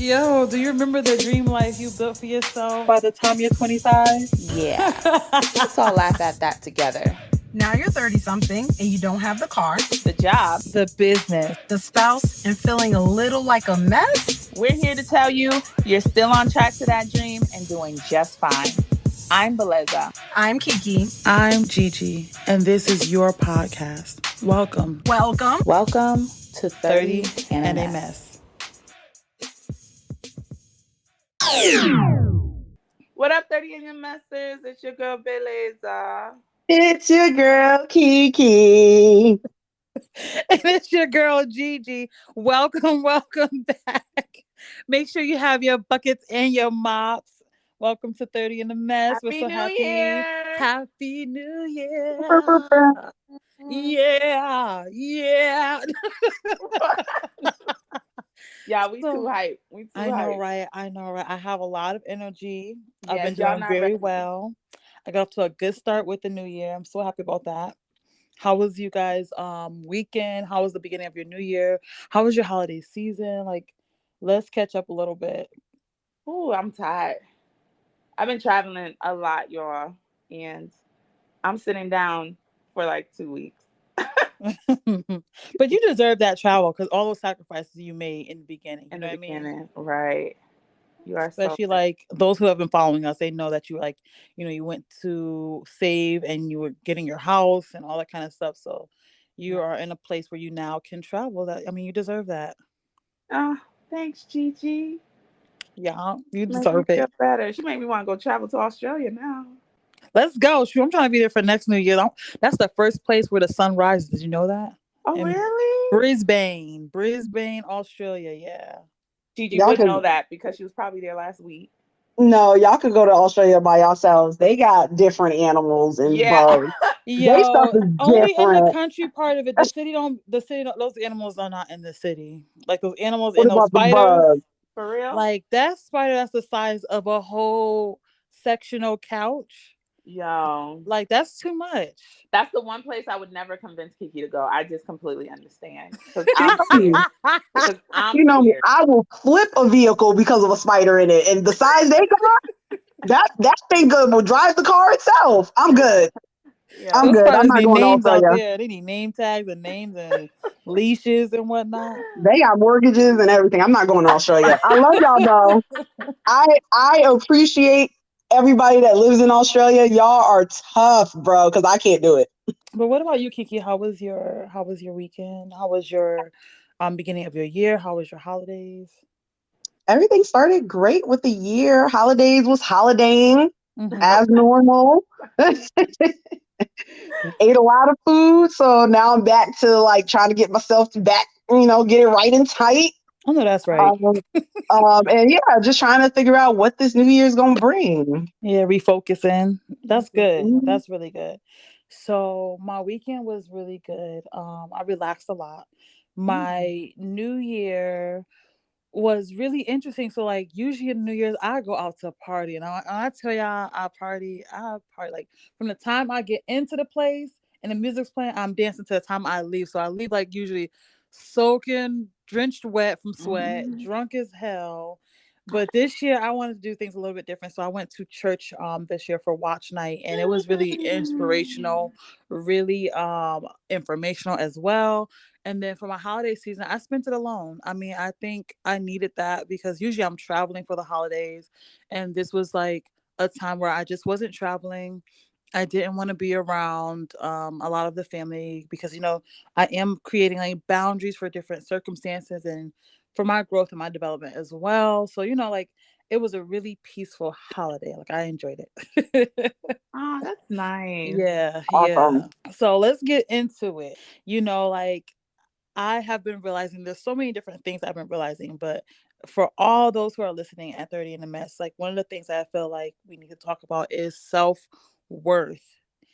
Yo, do you remember the dream life you built for yourself? By the time you're 25, Yeah. Let's all laugh at that together. Now you're 30 something and you don't have the car, The job. The business. the spouse, and feeling a little like a mess. We're here to tell you you're still on track to that dream and doing just fine. I'm Beleza. I'm Kiki. I'm Gigi, and this is your podcast. Welcome. Welcome to 30 and a Mess. What up, 30 and your Messers? It's your girl, Beleza. it's your girl, Kiki. And it's your girl, Gigi. Welcome back. Make sure you have your buckets and your mops. Welcome to 30 in the Mess. Happy We're so New happy. Year. Happy New Year. Yeah. Yeah. Yeah, we So, too hype. We too I know, hype. right? I have a lot of energy. I've Yes, been y'all doing not very ready. well. I got off to a good start with the new year. I'm so happy about that. How was you guys' weekend? How was the beginning of your new year? How was your holiday season? Like, let's catch up a little bit. Ooh, I'm tired. I've been traveling a lot, y'all, and I'm sitting down for like 2 weeks. But you deserve that travel because all those sacrifices you made in the beginning. You In know the what I mean? beginning, right? You are so Especially right. like those who have been following us, they know that you like, you went to save and you were getting your house and all that kind of stuff. So you are in a place where you now can travel. That, I mean, you deserve that. Oh, thanks, Gigi. Yeah, you Make me deserve it. feel better. She made me want to go travel to Australia now. Let's go. Shoot, I'm trying to be there for next New Year. That's the first place where the sun rises. Did you know that? Oh, In really? Brisbane, Australia. Yeah. Gigi Y'all would know could that because she was probably there last week. no, y'all could go to Australia by yourselves. They got different animals and Yeah. bugs. They stuff Yo, is only in the different. country part of it. The city don't, those animals are not in the city. Like those animals What and those about the spiders, bugs? For real? like that spider that's the size of a whole sectional couch. Yo. Like that's too much. That's the one place I would never convince Kiki to go. I just completely understand. Because You I'm know me. scared. Because I'm You know me. scared. I will flip a vehicle because of a spider in it. And the size they got, that thing good will drive the car itself. I'm good. I'm Yeah. Those good. I'm spiders not need going to names out Australia. there. They need name tags and names and leashes and whatnot. They got mortgages and everything. I'm not going to Australia. I love y'all though. I appreciate everybody that lives in Australia. Y'all are tough, bro, because I can't do it. But what about you, Kiki? How was your weekend? How was your beginning of your year? How was your holidays? Everything started great with the year. Holidays was holidaying Mm-hmm. as normal. Ate a lot of food, so now I'm back to like trying to get myself back, get it right and tight. I know that's right. Um, and yeah, just trying to figure out what this new year's gonna bring. Yeah, refocusing. That's good. Mhm. That's really good. So my weekend was really good. I relaxed a lot. My new year was really interesting. So like usually in New Year's I go out to party and I tell y'all I party like from the time I get into the place and the music's playing, I'm dancing to the time I leave. So I leave like usually soaking, drenched wet from sweat, Mhm. drunk as hell. But this year I wanted to do things a little bit different. So I went to church this year for watch night and it was really inspirational, really informational as well. And then for my holiday season, I spent it alone. I mean, I think I needed that because usually I'm traveling for the holidays. And this was like a time where I just wasn't traveling. I didn't want to be around a lot of the family because, I am creating like boundaries for different circumstances and for my growth and my development as well. So, like it was a really peaceful holiday. Like I enjoyed it. Oh, that's nice. Yeah, Awesome. yeah. So let's get into it. Like I have been realizing there's so many different things I've been realizing, but for all those who are listening at 30 in the Mess, like one of the things that I feel like we need to talk about is self-worth.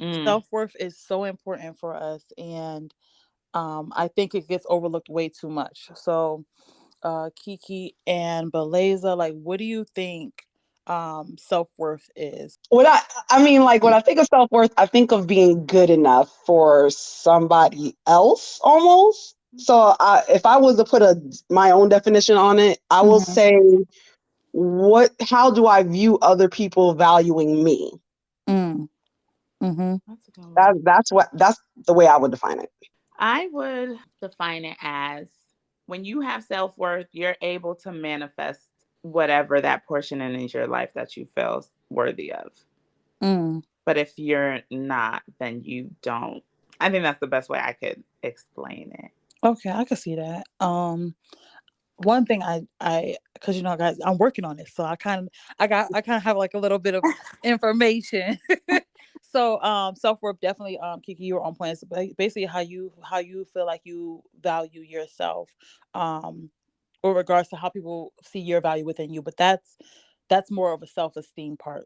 Mm. Self-worth is so important for us and I think it gets overlooked way too much. So Kiki and Beleza, like what do you think self-worth is? When I think of self worth, I think of being good enough for somebody else almost. So if I was to put my own definition on it, I will Mm-hmm. say, how do I view other people valuing me? Mm. Mm-hmm. That's a good one. That's the way I would define it. I would define it as when you have self worth, you're able to manifest whatever that portion in your life that you feel worthy of. Mm. But if you're not, then you don't. I think that's the best way I could explain it. Okay, I can see that. One thing because guys, I'm working on it, so I kind of have like a little bit of information. So self-worth definitely, Kiki, you were on point. It's basically how you feel like you value yourself, um with regards to how people see your value within you. But that's more of a self-esteem part.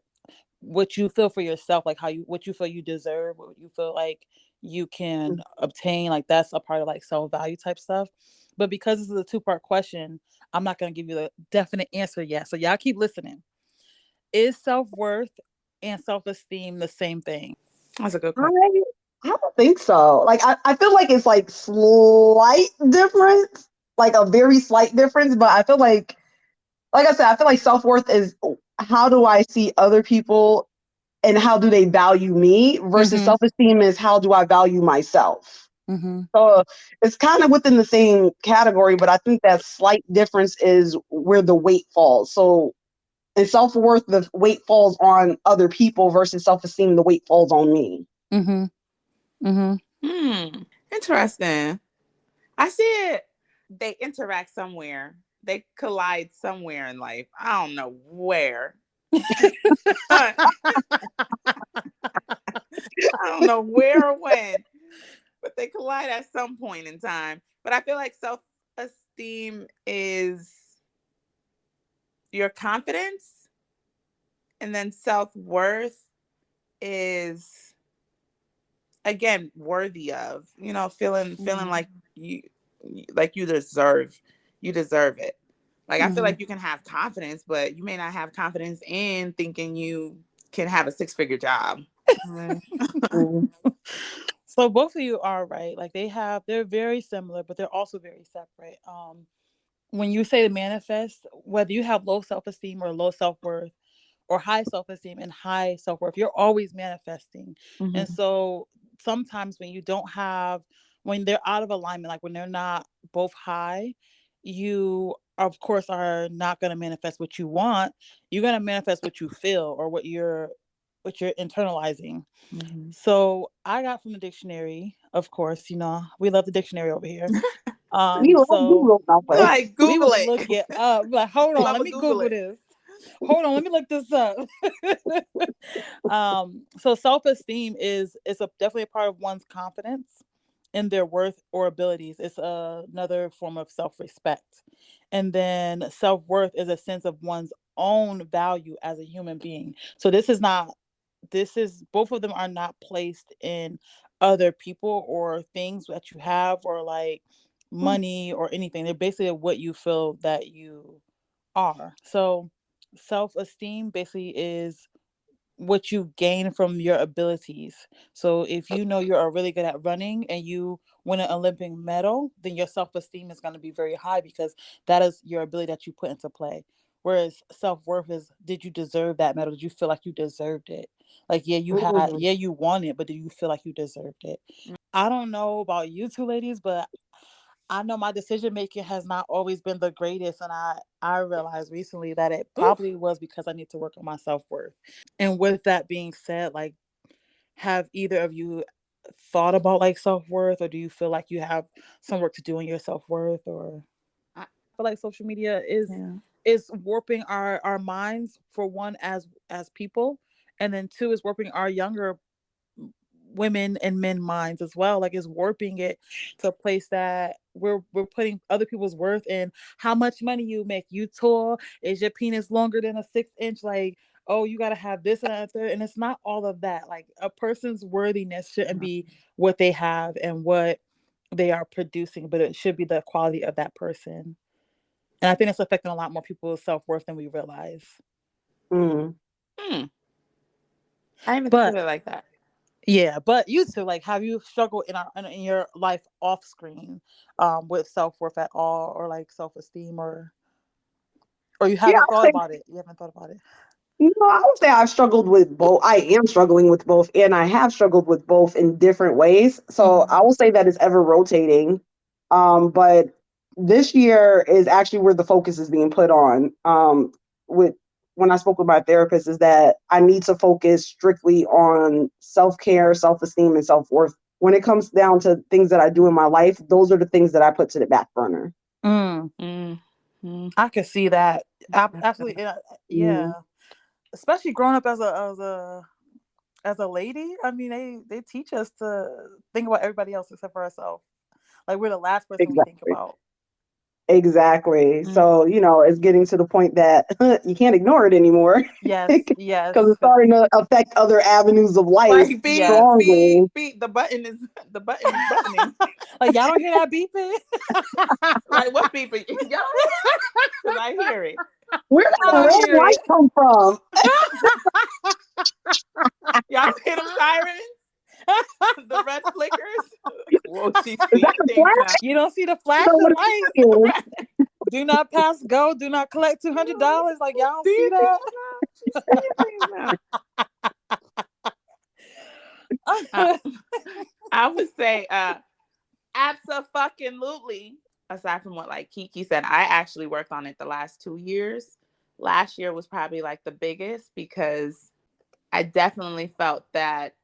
What you feel for yourself, like what you feel you deserve, what you feel like you can obtain, like that's a part of like self-value type stuff. But because this is a two-part question, I'm not going to give you a definite answer yet, so y'all keep listening. Is self-worth and self-esteem the same thing? That's a good question. I don't think so. Like I feel like it's like slight difference, like a very slight difference. But I feel like I said, I feel like self-worth is how do I see other people and how do they value me versus Mm-hmm. self-esteem is how do I value myself. Mm-hmm. So it's kind of within the same category, but I think that slight difference is where the weight falls. So in self-worth, the weight falls on other people versus self-esteem, the weight falls on me. Mm-hmm. Mm-hmm. Interesting. I see it. They interact somewhere. They collide somewhere in life. I don't know where. I don't know where or when, but they collide at some point in time. But I feel like self esteem is your confidence, and then self worth is again worthy of. Feeling like you you deserve it. Like I feel Mm-hmm. like you can have confidence, but you may not have confidence in thinking you can have a 6-figure job. Right. Mm. So both of you are right. Like they're very similar, but they're also very separate. When you say to manifest, whether you have low self-esteem or low self-worth, or high self-esteem and high self-worth, you're always manifesting. And Mhm. so sometimes when they're out of alignment, like when they're not both high, you of course are not going to manifest what you want. You're going to manifest what you feel, or what you're internalizing. Mhm. So I got from the dictionary, of course, we love the dictionary over here. We love So Google something. Like we Google would it. look it up. Like, hold on, Love let a me Google Google it. this. Hold on, let me look this up. So self-esteem is definitely a part of one's confidence in their worth or abilities. It's another form of self-respect. And then self-worth is a sense of one's own value as a human being. So this is both of them are not placed in other people or things that you have, or like money or anything. They're basically what you feel that you are. So self-esteem basically is what you gain from your abilities. So if you know you're really good at running and you win an Olympic medal, then your self-esteem is going to be very high, because that is your ability that you put into play. Whereas self-worth is, did you deserve that medal? Did you feel like you deserved it? Like, Mhm. yeah, you won it, but do you feel like you deserved it? I don't know about you two ladies, but I know my decision making has not always been the greatest, and I realized recently that it Ooh. probably was because I need to work on my self-worth. And with that being said, like, have either of you thought about like self-worth, or do you feel like you have some work to do on your self-worth? Or I feel like social media Yeah. is warping our minds, for one, as people, and then two, is warping our younger women and men minds as well. Like, it's warping it to a place that we're putting other people's worth in how much money you make. You tall, is your penis longer than a 6 inch? Like, oh, you got to have this and that, and it's not all of that. Like, a person's worthiness shouldn't be what they have and what they are producing, but it should be the quality of that person. And I think it's affecting a lot more people's self-worth than we realize. Mm. Hmm. I didn't even think But of it like that. Yeah, but you too, like, have you struggled in your life off screen, with self worth at all, or like self esteem, or you Yeah, I haven't thought would about it? You haven't thought about it. I would say I've struggled with both. I am struggling with both, and I have struggled with both in different ways. So I Mm-hmm. will say that it's ever rotating. But this year is actually where the focus is being put on. With when I spoke with my therapist, is that I need to focus strictly on self care, self esteem, and self worth. When it comes down to things that I do in my life, those are the things that I put to the back burner. Mm, Mm-hmm. I could see that. Absolutely, Mhm. yeah. Especially growing up as a lady. I mean, they teach us to think about everybody else except for ourselves. Like, we're the last person we think Exactly. about. Exactly. Mm. So, it's getting to the point that you can't ignore it anymore Yes, because yes, it's starting to affect other avenues of life Like beep, yes. beep, strongly. beep. The button is buttoning. Like, y'all don't hear that beeping? Like what's beeping? Y'all hear that? Because I hear it. Where did that Y'all red hear light it? come from? Y'all hear them sirens? The red flickers? Whoa, she's Is that seeing a things flash? now. You don't see the So flashing what lights? is it? Right. Do not pass go. Do not collect $200. Like, y'all don't see Seeing that? things now. She's seeing things now. Uh, I would say absolutely. Aside from what like Kiki said, I actually worked on it the last 2 years. Last year was probably like the biggest because I definitely felt that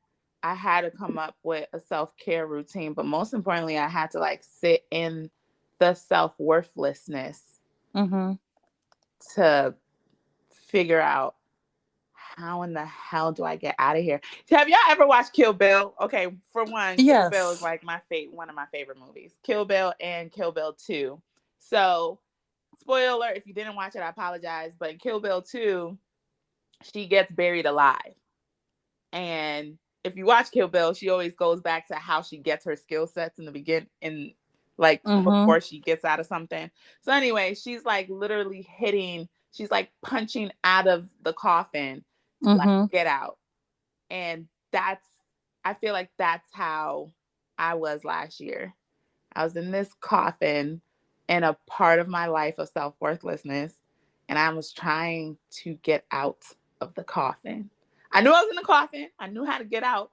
I had to come up with a self-care routine, but most importantly, I had to like sit in the self-worthlessness Mm-hmm. to figure out how in the hell do I get out of here? Have y'all ever watched Kill Bill? Okay, for one, Kill Bill is Yes. like one of my favorite movies. Kill Bill and Kill Bill 2. So, spoiler alert, if you didn't watch it, I apologize. But in Kill Bill 2, she gets buried alive. And if you watch Kill Bill, she always goes back to how she gets her skill sets in the beginning, in like Mm-hmm. before she gets out of something. So anyway, she's like literally she's like punching out of the coffin to like Mm-hmm. get out. And I feel like that's how I was last year. I was in this coffin in a part of my life of self worthlessness, and I was trying to get out of the coffin. I knew I was in the coffin, I knew how to get out,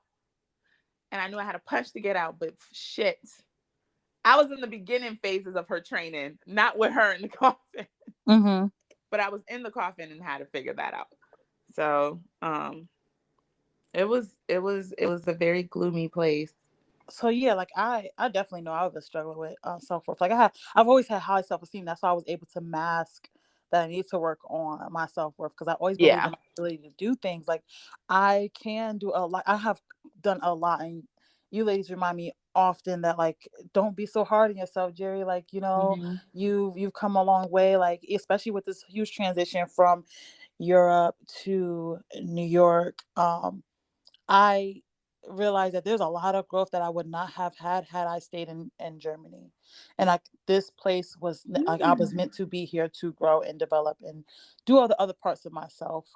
and I knew I had to punch to get out, but shit. I was in the beginning phases of her training, not with her in the coffin, Mm-hmm. but I was in the coffin and had to figure that out. So, it was a very gloomy place. So yeah, like, I definitely know I was struggling with self worth. Like, I've always had high self esteem. That's why I was able to mask that I need to work on my self worth, because I always believed Yeah. in my ability to do things. Like, I can do a lot. I have done a lot, and you ladies remind me often that, like, don't be so hard on yourself, Jerry. Like, Mhm. you've come a long way. Like, especially with this huge transition from Europe to New York. I realized that there's a lot of growth that I would not have had I stayed in Germany. And like, this place was like, I was Mm. meant to be here to grow and develop and do all the other parts of myself.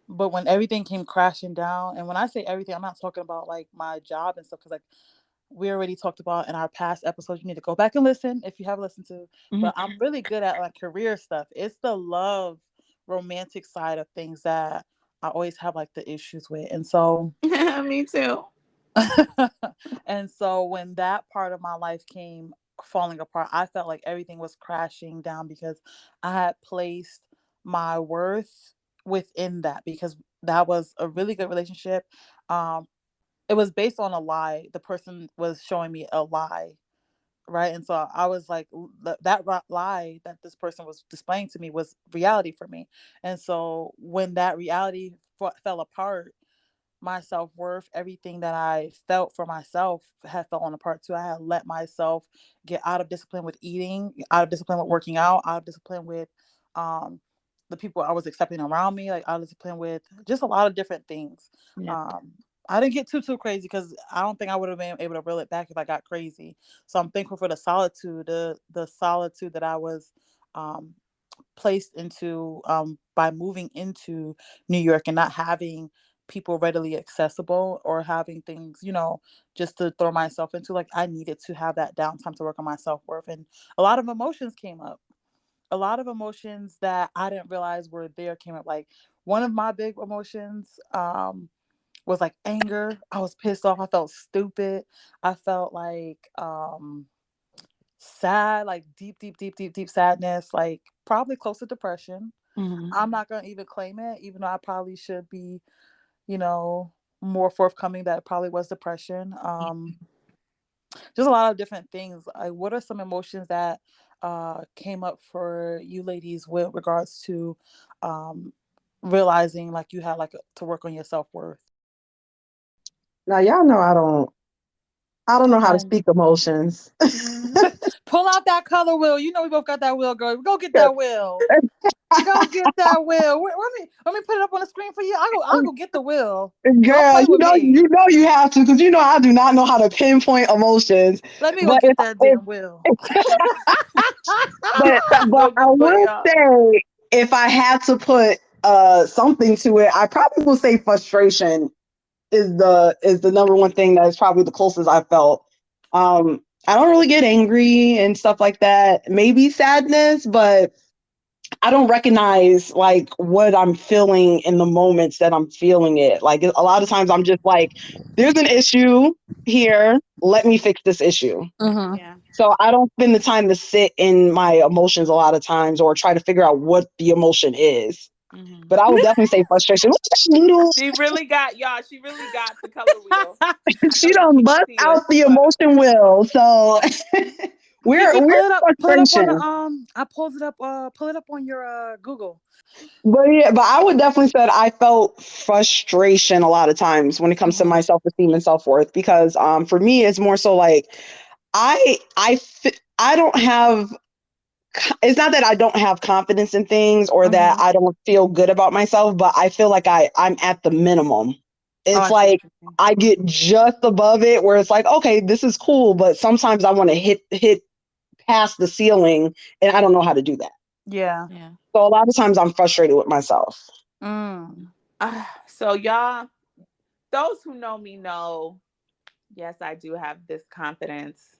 But when everything came crashing down, and when I say everything, I'm not talking about like my job and stuff, because like, we already talked about in our past episodes. You need to go back and listen if you haven't listened to. Mhm. But I'm really good at like career stuff. It's the love, romantic side of things that I always have like the issues with. And so Me too. and so when that part of my life came falling apart, I felt like everything was crashing down, because I had placed my worth within that, because that was a really good relationship. Um, it was based on a lie. The person was showing me a lie, right? And so I was like, that lie that this person was displaying to me was reality for me. And so when that reality fell apart, my self-worth, everything that I felt for myself had fallen apart too. I had let myself get out of discipline with eating, out of discipline with working out, out of discipline with um the people I was accepting around me, like out of discipline with just a lot of different things. Yeah. um I didn't get too crazy, because I don't think I would have been able to reel it back if I got crazy. So I'm thankful for the solitude, the solitude that I was um placed into by moving into New York and not having people readily accessible or having things, just to throw myself into. Like, I needed to have that downtime to work on my self-worth. And a lot of emotions came up. A lot of emotions that I didn't realize were there came up. Like, one of my big emotions was like anger. I was pissed off. I felt stupid. I felt like sad, like deep, deep, deep, deep, deep sadness, like probably close to depression. Mhm. I'm not gonna even claim it, even though I probably should be, more forthcoming that it probably was depression. Just a lot of different things. Like, what are some emotions that came up for you ladies with regards to realizing like you had like to work on your self-worth? Now y'all know I don't know how to And speak emotions. pull out that color wheel. You know we both got that wheel, girl. Go get that wheel. Go get that wheel. Let me put it up on the screen for you. I'll go get the wheel. Don't Girl, play with me. you have to, because I do not know how to pinpoint emotions. Let me go But get that damn wheel. but Go I get for will y'all. say, if I had to put something to it, I probably will say frustration is the number one thing that is probably the closest I felt. I don't really get angry and stuff like that. Maybe sadness, but I don't recognize like what I'm feeling in the moments that I'm feeling it. Like a lot of times I'm just like, there's an issue here. Let me fix this issue. Mm-hmm. Yeah. So I don't spend the time to sit in my emotions a lot of times or try to figure out what the emotion is. Mhm. But I would definitely say frustration. What's that noodle? She really got y'all. She really got the color wheel. I know She you done can't bust see out us, the but emotion wheel. So Kiki, we're pull it up on the frustration. I pulled it up. Pull it up on your Google. But I would definitely say I felt frustration a lot of times when it comes to Mm-hmm. my self-esteem and self-worth, because for me it's more so like I don't have, it's not that I don't have confidence in things or that Mm-hmm. I don't feel good about myself, but I feel like I'm at the minimum. Oh, It's I see what like you mean. I get just above it where it's like, okay, this is cool, but sometimes I want to hit past the ceiling and I don't know how to do that. Yeah. yeah. So a lot of times I'm frustrated with myself. Mm. So y'all, those who know me know, yes, I do have this confidence.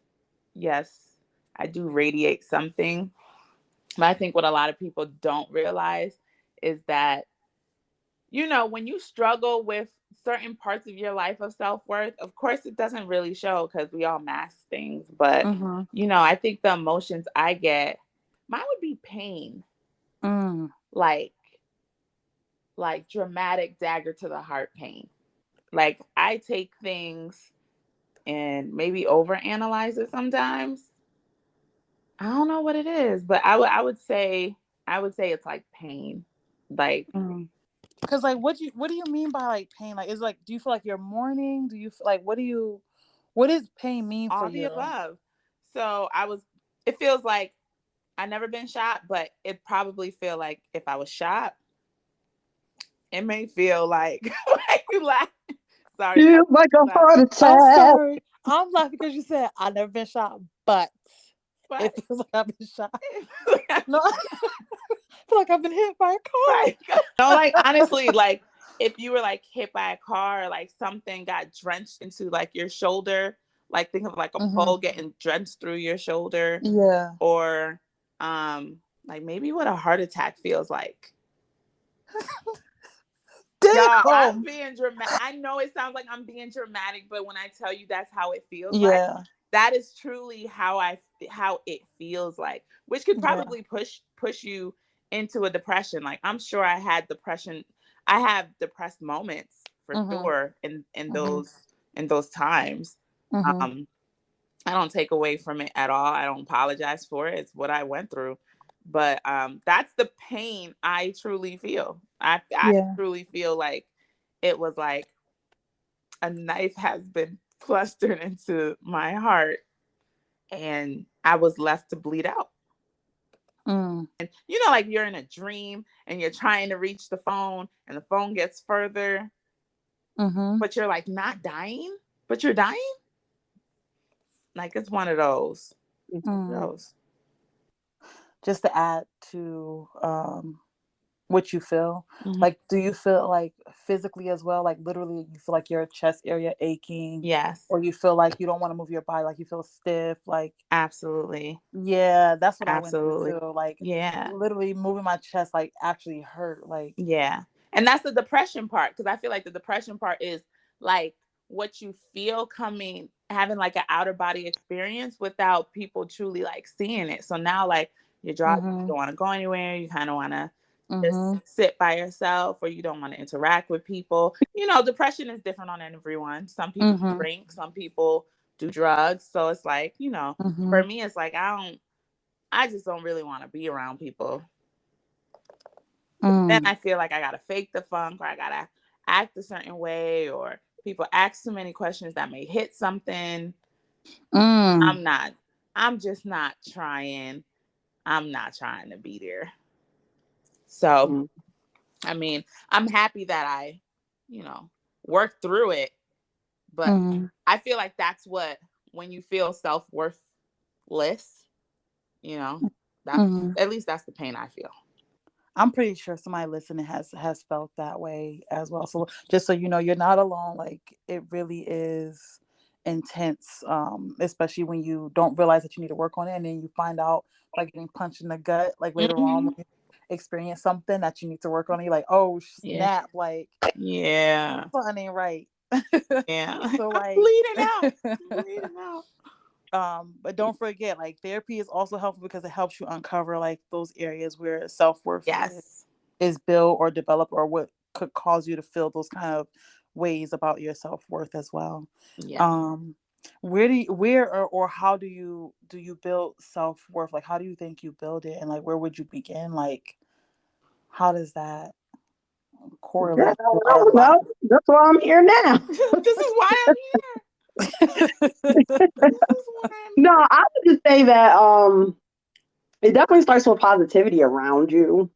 Yes, I do radiate something. But I think what a lot of people don't realize is that, when you struggle with certain parts of your life of self-worth, of course it doesn't really show because we all mask things. But, Mm-hmm. I think the emotions I get, mine would be pain, Mm. like dramatic dagger to the heart pain. Like I take things and maybe overanalyze it sometimes. I don't know what it is, but I would say it's like pain. Like Mm. Cause like, what do you mean by like pain? Like, is like, do you feel like you're mourning? Do you like, what does pain mean for all the you? above. So it feels like I never been shot, but it probably feel like if I was shot, it may feel like like you laugh. Sorry, Feel guys. like a Laugh. heart I'm attack. sorry. I'm laughing because you said I've never been shot, but But it feels like I've been shot. No, I feel like I've been hit by a car. right. No, like honestly, like if you were like hit by a car or like something got drenched into like your shoulder, like think of like a Mm-hmm. pole getting drenched through your shoulder, Yeah. or like maybe what a heart attack feels like. Y'all, I'm Damn. being dramatic. I know it sounds like I'm being dramatic, but when I tell you that's how it feels like, Yeah. that is truly how it feels like, which could Yeah. probably push you into a depression. Like I'm sure I had depression. I have depressed moments for Mm-hmm. sure in Mm-hmm. those times. Mm-hmm. Um, I don't take away from it at all. I don't apologize for it. It's what I went through. But that's the pain I truly feel. I Yeah. truly feel like it was like a knife has been clustered into my heart and I was left to bleed out. Mm. And like you're in a dream and you're trying to reach the phone and the phone gets further, Mm-hmm. but you're like not dying, but you're dying. Like it's one of those. Mm. Those. Just to add to what you feel. Mhm. Like, do you feel like physically as well? Like literally you feel like your chest area aching, Yes, or you feel like you don't want to move your body, like you feel stiff, like absolutely. yeah, that's what I went through Absolutely. too. Like Yeah. literally moving my chest like actually hurt. Like Yeah. And that's the depression part, because I feel like the depression part is like what you feel coming, having like an outer body experience without people truly like seeing it. So now, like, you mm-hmm, don't want to go anywhere. You kind of want to just mm-hmm, sit by yourself, or you don't want to interact with people. Depression is different on everyone. Some people mm-hmm, drink, some people do drugs. So it's like, mm-hmm, for me, it's like, I just don't really want to be around people. Then mm, I feel like I gotta fake the funk, or I gotta act a certain way, or people ask too many questions that may hit something. mm, I'm not. I'm just not trying. I'm not trying to be there. So, Mm. I mean, I'm happy that I, you know, worked through it, but mm-hmm, I feel like that's what, when you feel self-worthless, you know, that's, mm-hmm. at least that's the pain I feel. I'm pretty sure somebody listening has felt that way as well. So just so you know, you're not alone. Like it really is intense, especially when you don't realize that you need to work on it, and then you find out like getting punched in the gut, like later on Hmm. when you experience something that you need to work on. You're like, oh Yeah. snap! Like Yeah. something ain't right. Yeah. So I'm like, bleeding out. I'm bleeding out. but don't forget, like therapy is also helpful because it helps you uncover like those areas where self worth Yes. is built or developed, or what could cause you to feel those kind of ways about your self-worth as well. Yeah. um where or how do you build self-worth? Like how do you think you build it, and like where would you begin? Like how does that Girl, correlate to our I don't lives? know. That's why I'm here now. This is why I'm here. This is why I'm No, here. I would just say that it definitely starts with positivity around you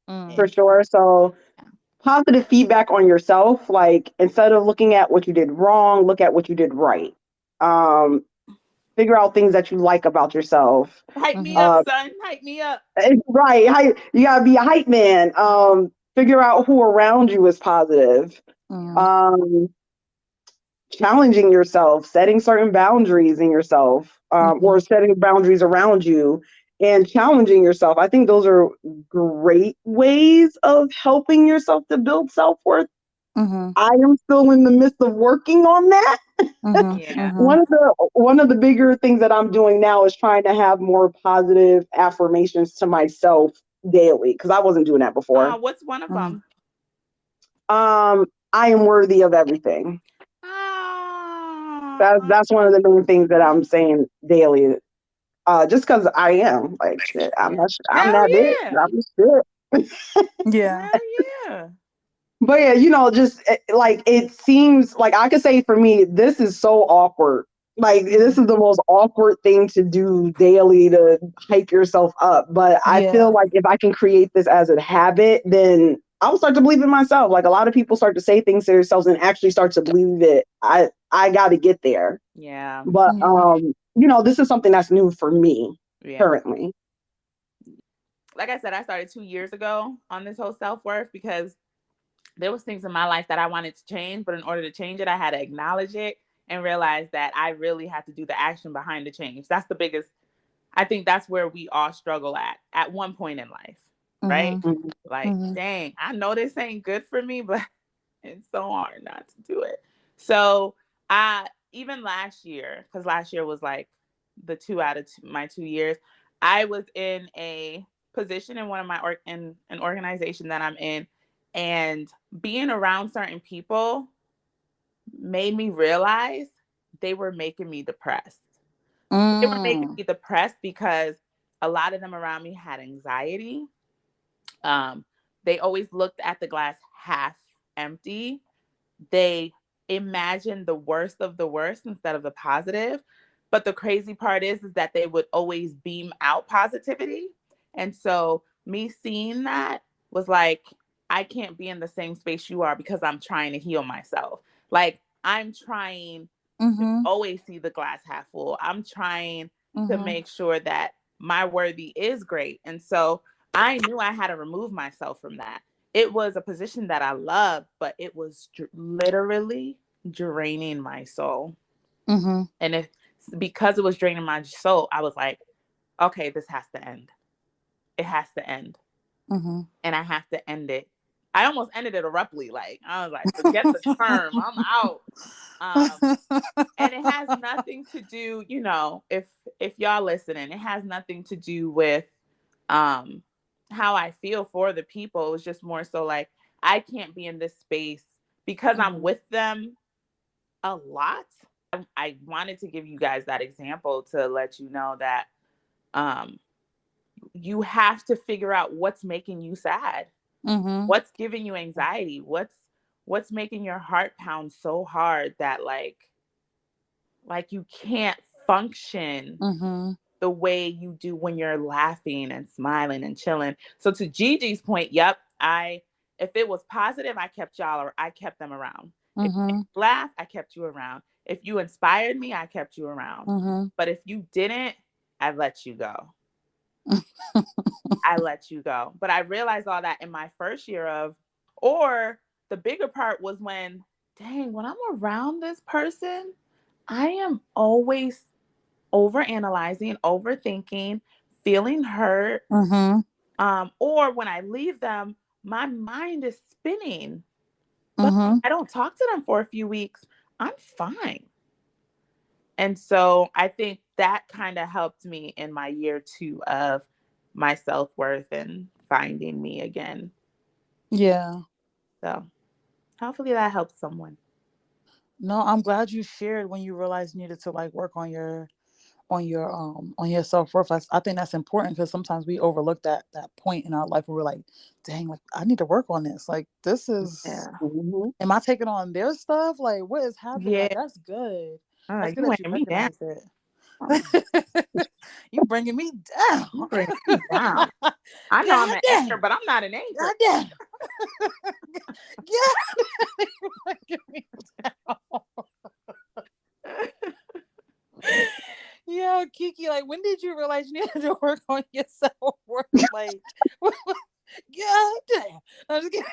Mm, for sure. So positive feedback on yourself, like instead of looking at what you did wrong, look at what you did right. Um, Figure out things that you like about yourself. Hype me mhm, up, Uh, son. Hype me up. right, you gotta be a hype man. Figure out who around you is positive. mm, Um, Challenging yourself, setting certain boundaries in yourself, or mhm, setting boundaries around you, and challenging yourself. I think those are great ways of helping yourself to build self worth. mhm, I am still in the midst of working on that. mhm, Yeah. mhm, One of the bigger things that I'm doing now is trying to have more positive affirmations to myself daily because I wasn't doing that before. What's one of mhm. them? I am worthy of everything. Ah. That's one of the main things that I'm saying daily. Just because I am like shit. I'm Hell that bitch. yeah. I'm shit. Yeah. Hell yeah. But yeah, just like it seems like I could say for me, this is so awkward. Like this is the most awkward thing to do daily to hype yourself up. But I feel Yeah. like if I can create this as a habit, then I'll start to believe in myself. Like a lot of people start to say things to themselves and actually start to believe it. I got to get there. Yeah. But Yeah. this is something that's new for me Yeah. currently. Like I said, I started 2 years ago on this whole self-worth because there was things in my life that I wanted to change, but in order to change it, I had to acknowledge it and realize that I really had to do the action behind the change. That's the biggest, I think that's where we all struggle at one point in life, right? Mhm, Mhm. Like, mhm, dang, I know this ain't good for me, but it's so hard not to do it. So I, even last year, because last year was like the my 2 years, I was in a position in one of my in an organization that I'm in, and being around certain people made me realize they were making me depressed. They were making mm, me depressed because a lot of them around me had anxiety. Um, they always looked at the glass half empty. They imagined the worst of the worst instead of the positive. But the crazy part is that they would always beam out positivity. And so me seeing that was like, I can't be in the same space you are because I'm trying to heal myself. Like I'm trying to mhm, always see the glass half full. I'm trying to mhm, make sure that my worthy is great. And so I knew I had to remove myself from that. it was a position that I loved, but it was literally draining my soul. Mm-hmm. And because it was draining my soul, I was like, okay, this has to end. It has to end. Mm-hmm. And I have to end it. I almost ended it abruptly. Like, I was like, forget the term. I'm out. And it has nothing to do, if y'all listening, it has nothing to do with how I feel for the people. It was just more so like, I can't be in this space because I'm with them a lot. I wanted to give you guys that example to let you know that you have to figure out what's making you sad, what's giving you anxiety, what's making your heart pound so hard that like you can't function the way you do when you're laughing and smiling and chilling. So to Gigi's point, yep, if it was positive, I kept them around. If you laugh, I kept you around. If you inspired me, I kept you around. But if you didn't, I let you go. I let you go. But I realized all that in my first year or the bigger part was when I'm around this person, I am always overanalyzing, overthinking, feeling hurt. Or when I leave them, my mind is spinning. But I don't talk to them for a few weeks, I'm fine. And so I think that kind of helped me in my year 2 of my self-worth and finding me again. Yeah. So hopefully that helps someone. No, I'm glad you shared when you realized you needed to like work on your self-worth. I think that's important because sometimes we overlook that point in our life where we're like, dang, like I need to work on this. Like this is am I taking on their stuff? Like what is happening? Yeah. Like that's good. That's good You that you me down. recognize it. You bringing me down. You bringing me down. I know I'm an anchor, but I'm not an anchor. God damn. Yeah. Bringing me down. Yo, Kiki, like when did you realize you needed to work on your self-worth? Like, God damn. I'm just kidding.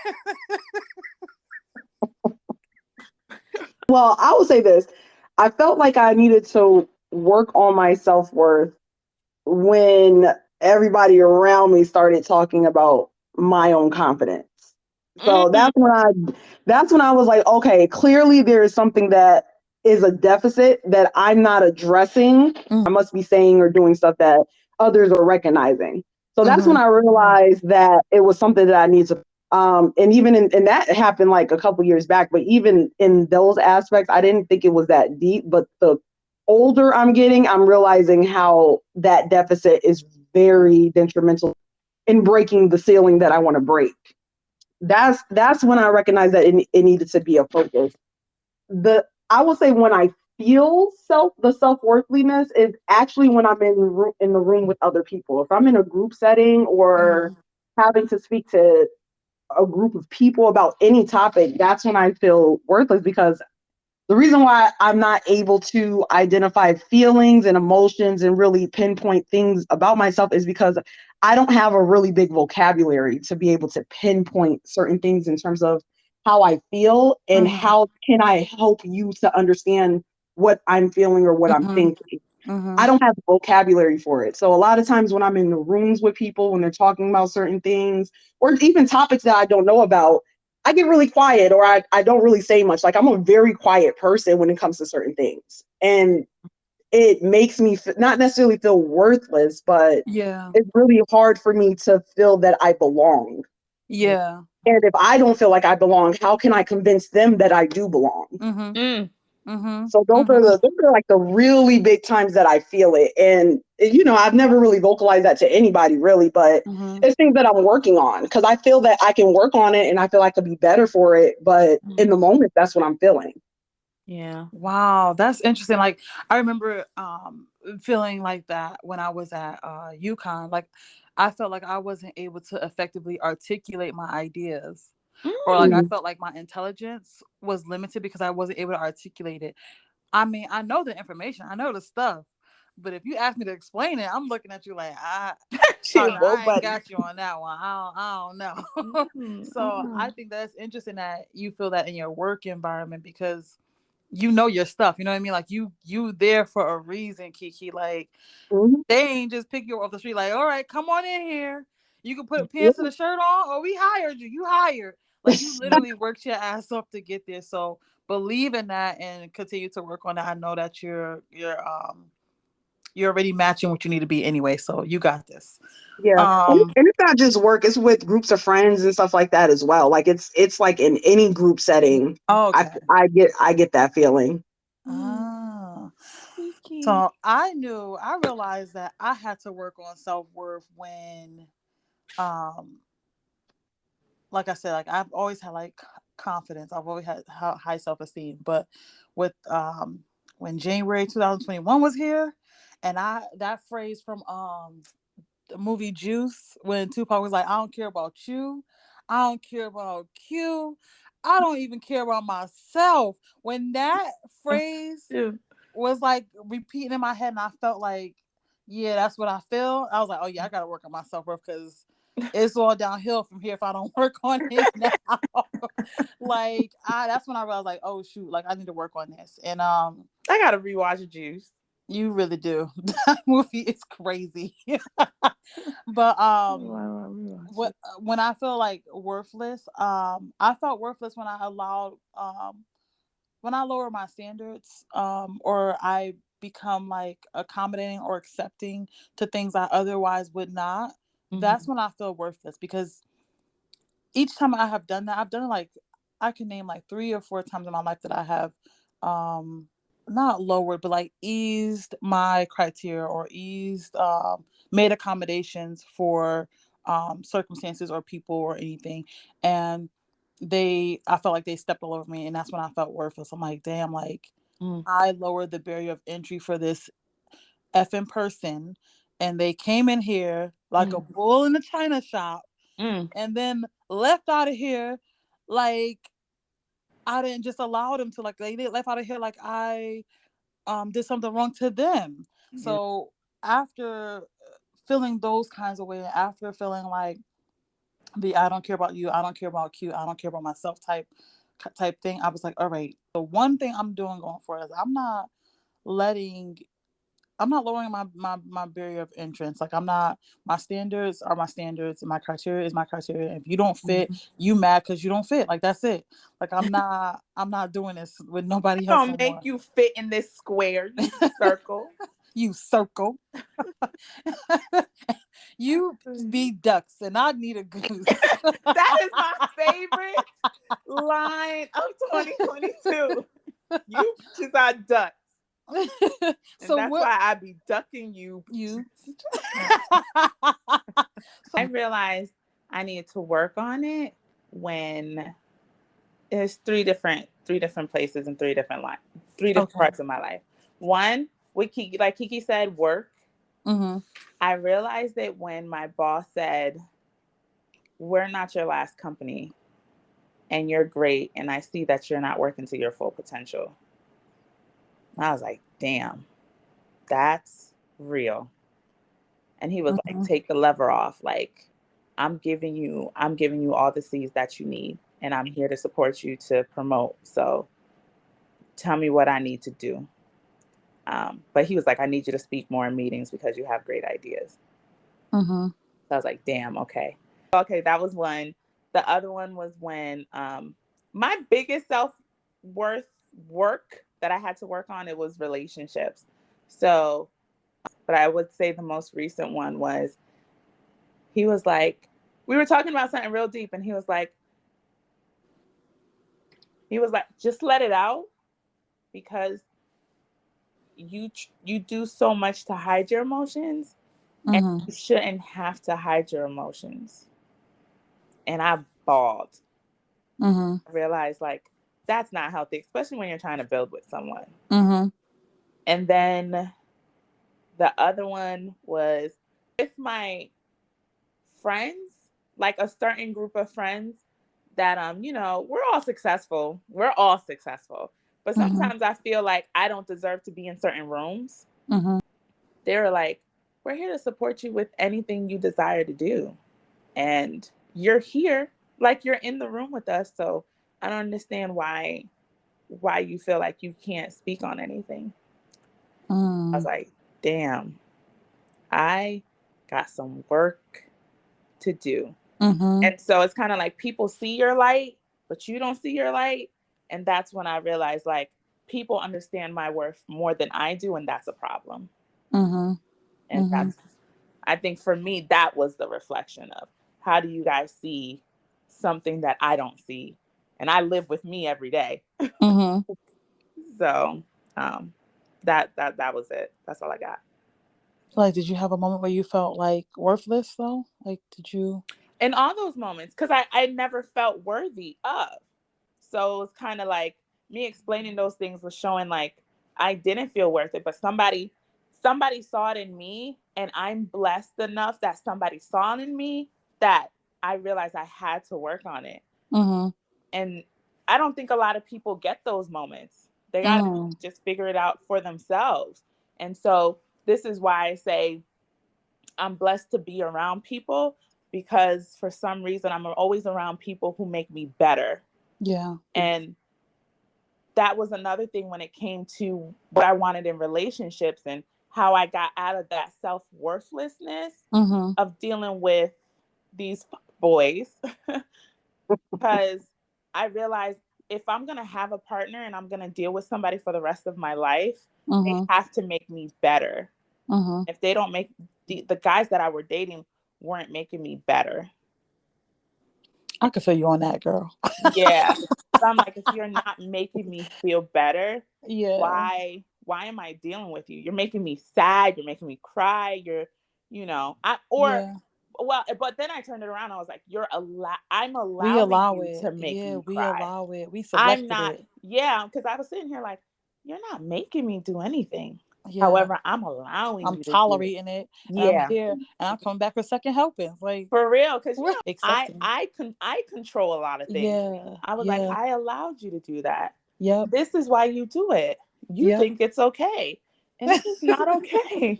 Well, I will say this. I felt like I needed to work on my self-worth when everybody around me started talking about my own confidence. So that's when I was like, okay, clearly there is something that is a deficit that I'm not addressing. I must be saying or doing stuff that others are recognizing. So that's when I realized that it was something that I need to and even and that happened like a couple years back, but even in those aspects, I didn't think it was that deep. But the older I'm getting, I'm realizing how that deficit is very detrimental in breaking the ceiling that I want to break. That's when I recognized that it needed to be a focus. I will say when I feel the self-worthiness is actually when I'm in the room with other people. If I'm in a group setting or having to speak to a group of people about any topic, that's when I feel worthless, because the reason why I'm not able to identify feelings and emotions and really pinpoint things about myself is because I don't have a really big vocabulary to be able to pinpoint certain things in terms of how I feel and how can I help you to understand what I'm feeling or what I'm thinking. I don't have the vocabulary for it. So a lot of times when I'm in the rooms with people, when they're talking about certain things or even topics that I don't know about, I get really quiet or I don't really say much. Like I'm a very quiet person when it comes to certain things. And it makes me not necessarily feel worthless, but it's really hard for me to feel that I belong. Yeah. And if I don't feel like I belong, how can I convince them that I do belong? So those are like the really big times that I feel it. And, I've never really vocalized that to anybody really, but it's things that I'm working on because I feel that I can work on it and I feel I could be better for it. But in the moment, that's what I'm feeling. Yeah. Wow. That's interesting. Like I remember feeling like that when I was at UConn. Like I felt like I wasn't able to effectively articulate my ideas. Or like I felt like my intelligence was limited because I wasn't able to articulate it. I mean, I know the information, I know the stuff, But if you ask me to explain it, I'm looking at you like She was, partner, well, I ain't buddy. got you on that one. I don't know. So I think that's interesting that you feel that in your work environment because you know your stuff. You know what I mean? Like you there for a reason, Kiki. Like Mhm. they ain't just pick you off the street. Like, all right, come on in here. You can put Yeah. pants and a shirt on, or we hired you. You hired. Like you literally worked your ass off to get there. So believe in that and continue to work on that. I know that you're already matching what you need to be anyway. So you got this. Yeah. And it's not just work, it's with groups of friends and stuff like that as well. Like it's like in any group setting, Okay. I get that feeling. Ah. Kiki. So I realized that I had to work on self-worth when like I said, like I've always had like confidence. I've always had high self-esteem. But with when January 2021 was here, and that phrase from the movie Juice when Tupac was like, I don't care about you, I don't care about Q, I don't even care about myself. When that phrase was like repeating in my head, and I felt like, yeah, that's what I feel. I was like, oh yeah, I gotta work on my self-worth because it's all downhill from here if I don't work on it now. Like that's when I realized like, oh shoot, like I need to work on this. And I gotta rewatch Juice. you really do. That movie is crazy. But when I feel like worthless, I felt worthless when I allowed when I lower my standards, or I become like accommodating or accepting to things I otherwise would not. That's when I feel worthless because each time I have done that, I've done it like I can name like 3 or 4 times in my life that I have not lowered but like eased my criteria or eased made accommodations for circumstances or people or anything. And I felt like they stepped all over me, and that's when I felt worthless. I'm like, damn, like I lowered the barrier of entry for this effing person, and they came in here like a bull in a china shop and then left out of here like I didn't just allow them to, like they left out of here like I did something wrong to them. So after feeling those kinds of ways, after feeling like the I don't care about you, I don't care about Q, I don't care about myself type thing, I was like, all right, the one thing I'm doing going forward is I'm not lowering my barrier of entrance. Like my standards are my standards and my criteria is my criteria. If you don't fit, you mad because you don't fit. Like that's it. Like I'm not doing this with nobody else no Don't make more. you fit in this square, you circle. You circle. You be ducks and I need a goose. That is my favorite line of 2022. You just are ducks. So that's why I be ducking you. I realized I needed to work on it when there's three different places and three different parts of my life. One, with Kiki, like Kiki said, work. I realized it when my boss said, we're not your last company and you're great, and I see that you're not working to your full potential. And I was like, damn, that's real. And he was like, take the lever off. Like, I'm giving you all the seeds that you need, and I'm here to support you to promote. So tell me what I need to do. But he was like, I need you to speak more in meetings because you have great ideas. So I was like, damn, okay. Okay, that was one. The other one was when my biggest self-worth work that I had to work on, it was relationships. So, but I would say the most recent one was, he was like, we were talking about something real deep, and he was like, just let it out, because you do so much to hide your emotions, and you shouldn't have to hide your emotions. And I bawled. I realized like that's not healthy, especially when you're trying to build with someone. And then the other one was with my friends, like a certain group of friends that we're all successful. But sometimes I feel like I don't deserve to be in certain rooms. they were like, we're here to support you with anything you desire to do. And you're here, like you're in the room with us. So I don't understand why you feel like you can't speak on anything. I was like, damn, I got some work to do. Mm-hmm. And so it's kind of like people see your light, but you don't see your light. And that's when I realized like people understand my worth more than I do. And that's a problem. Mm-hmm. And Mm-hmm. I think for me, that was the reflection of how do you guys see something that I don't see? And I live with me every day. Mm-hmm. So that was it. That's all I got. Like, did you have a moment where you felt like worthless though? Like, did you? In all those moments, because I never felt worthy of. So it's kind of like me explaining those things was showing like I didn't feel worth it, but somebody saw it in me, and I'm blessed enough that somebody saw it in me that I realized I had to work on it. Mm-hmm. And I don't think a lot of people get those moments. They got to Mm. just figure it out for themselves. And so this is why I say I'm blessed to be around people, because for some reason I'm always around people who make me better. Yeah. And that was another thing when it came to what I wanted in relationships and how I got out of that self-worthlessness Mm-hmm. of dealing with these boys. Because I realized if I'm going to have a partner and I'm going to deal with somebody for the rest of my life, they Mm-hmm. have to make me better. Mm-hmm. If they don't make the guys that I were dating weren't making me better. I could feel you on that, girl. Yeah. So I'm like, if you're not making me feel better, Yeah. why am I dealing with you? You're making me sad, you're making me cry, Yeah. well, but then I turned it around. I was like, I'm We allowing allow you it. to make Yeah, me we cry. allow it. We I'm selected not, it. yeah, because I was sitting here like, you're not making me do anything. Yeah. However, I'm allowing I'm you to do it. tolerating it, and I'm Yeah, here, and I'm coming back for second helpings. Like, for real. Because we're accepting. I control a lot of things. Yeah. I was like, Yeah. I allowed you to do that. Yep. This is why you do it. You Yep. think it's okay, and it's not okay.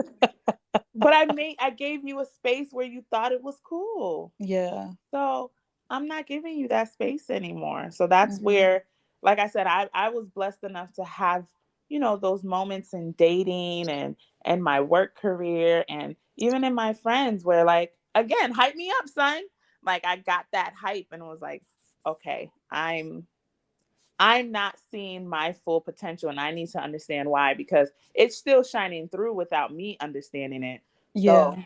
But I gave you a space where you thought it was cool. Yeah. So I'm not giving you that space anymore. So that's Mm-hmm. where, like I said, I was blessed enough to have, those moments in dating and my work career and even in my friends where like, again, hype me up, son. Like I got that hype and was like, okay, I'm not seeing my full potential and I need to understand why, because it's still shining through without me understanding it. Yeah. So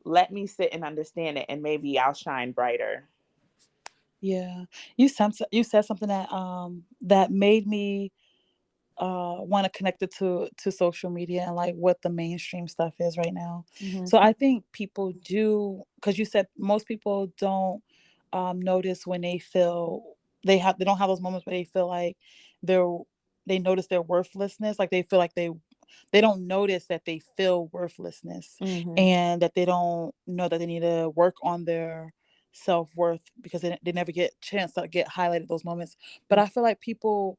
let me sit and understand it and maybe I'll shine brighter. Yeah. You said something that made me want to connect it to social media and like what the mainstream stuff is right now. Mm-hmm. So I think people do, because you said most people don't notice when they don't have those moments where they feel like they're they notice their worthlessness, like they feel like they don't notice that they feel worthlessness, Mm-hmm. and that they don't know that they need to work on their self-worth because they never get chance to get highlighted those moments. But I feel like people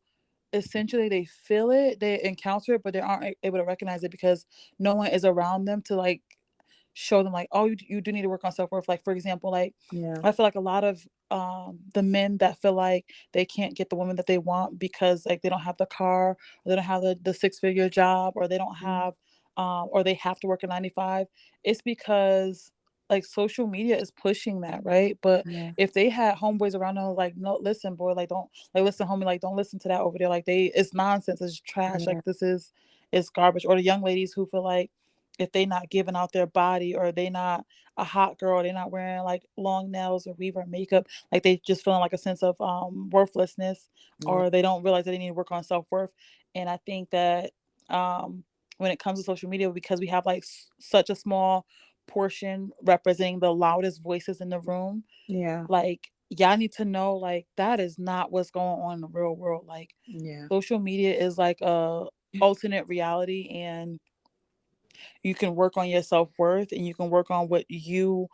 essentially they feel it, they encounter it, but they aren't able to recognize it because no one is around them to like show them like, oh, you do need to work on self-worth. Like, for example, like Yeah. I feel like a lot of the men that feel like they can't get the woman that they want because like they don't have the car, or they don't have the six-figure job, or they don't have or they have to work a 9 to 5, it's because like social media is pushing that, right? But Yeah. if they had homeboys around them like, no, listen, boy, like don't, like, listen, homie, like don't listen to that over there, like it's nonsense, it's trash, Yeah. like it's garbage. Or the young ladies who feel like if they not giving out their body, or they not a hot girl, they're not wearing like long nails or weave or makeup, like they just feeling like a sense of worthlessness, Yeah. or they don't realize that they need to work on self-worth. And I think that when it comes to social media, because we have like such a small portion representing the loudest voices in the room, Yeah. like y'all need to know like that is not what's going on in the real world. Like Yeah. social media is like a alternate reality, and you can work on your self-worth, and you can work on what you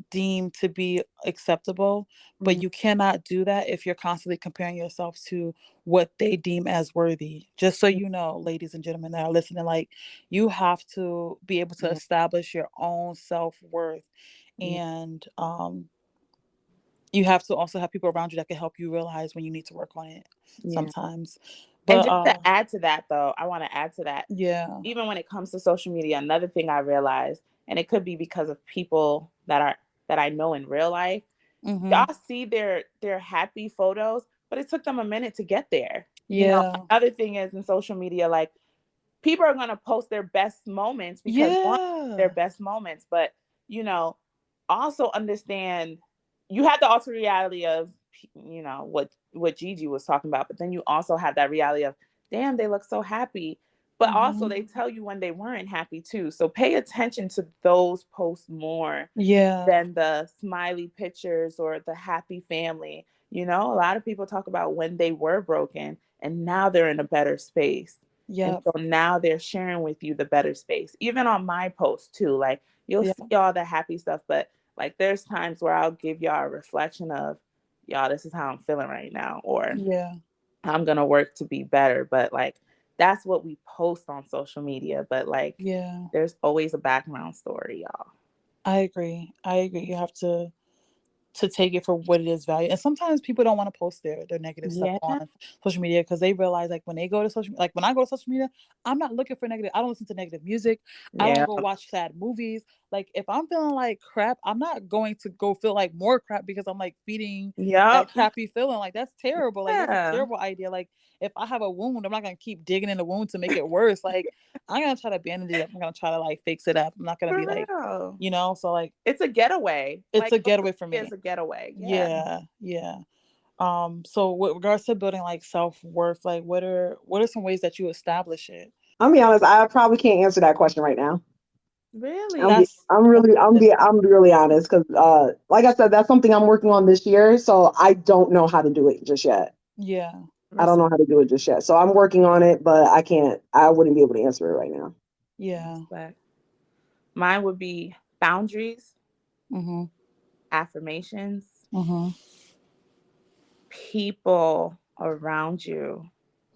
deem to be acceptable, but Mhm. you cannot do that if you're constantly comparing yourself to what they deem as worthy. Just so you know, ladies and gentlemen that are listening, like, you have to be able to Yeah. establish your own self-worth, Yeah. and you have to also have people around you that can help you realize when you need to work on it Yeah. sometimes. And But just to add to that, though, I want to add to that. yeah. Even when it comes to social media, another thing I realized, and it could be because of people that I know in real life, Mhm. y'all see their happy photos, but it took them a minute to get there. Yeah. Another thing is in social media, like, people are gonna post their best moments because one, their Yeah. best moments, but you know, also understand you have the altered reality of what Gigi was talking about, but then you also have that reality of, damn, they look so happy. But also they Mhm. tell you when they weren't happy too. So pay attention to those posts more Yeah. than the smiley pictures or the happy family. A lot of people talk about when they were broken and now they're in a better space. And Yep. so now they're sharing with you the better space. Even on my post too, like, you'll Yeah. see all the happy stuff, but like, there's times where I'll give y'all a reflection of, y'all, this is how I'm feeling right now, or Yeah. I'm gonna work to be better. But like, that's what we post on social media. But like, Yeah. there's always a background story, y'all. I agree. I agree. You have to take it for what it is value. And sometimes people don't want to post their negative stuff Yeah. on social media because they realize, like, when they go to social, like when I go to social media, I'm not looking for negative. I don't listen to negative music. I don't Yeah. go watch sad movies. Like, if I'm feeling like crap, I'm not going to go feel like more crap because I'm like feeding that Yep. crappy feeling. Like, that's terrible. Like, that's a Yeah. terrible idea. Like, if I have a wound, I'm not gonna keep digging in the wound to make it worse. Like, I'm gonna try to bandage it up. I'm gonna try to like fix it up. I'm not gonna For be like, real. so like, It's a getaway. it's Like, a social getaway for media is me. a getaway. Yeah. Yeah, yeah. So with regards to building like self-worth, like what are some ways that you establish it? I'm be honest, I probably can't answer that question right now. Really? I'm really honest because like I said, that's something I'm working on this year, so I don't know how to do it just yet. Yeah. I don't know how to do it just yet. So I'm working on it, but I wouldn't be able to answer it right now. Yeah. Respect. Mine would be boundaries, Mhm. affirmations, Mhm. people around you.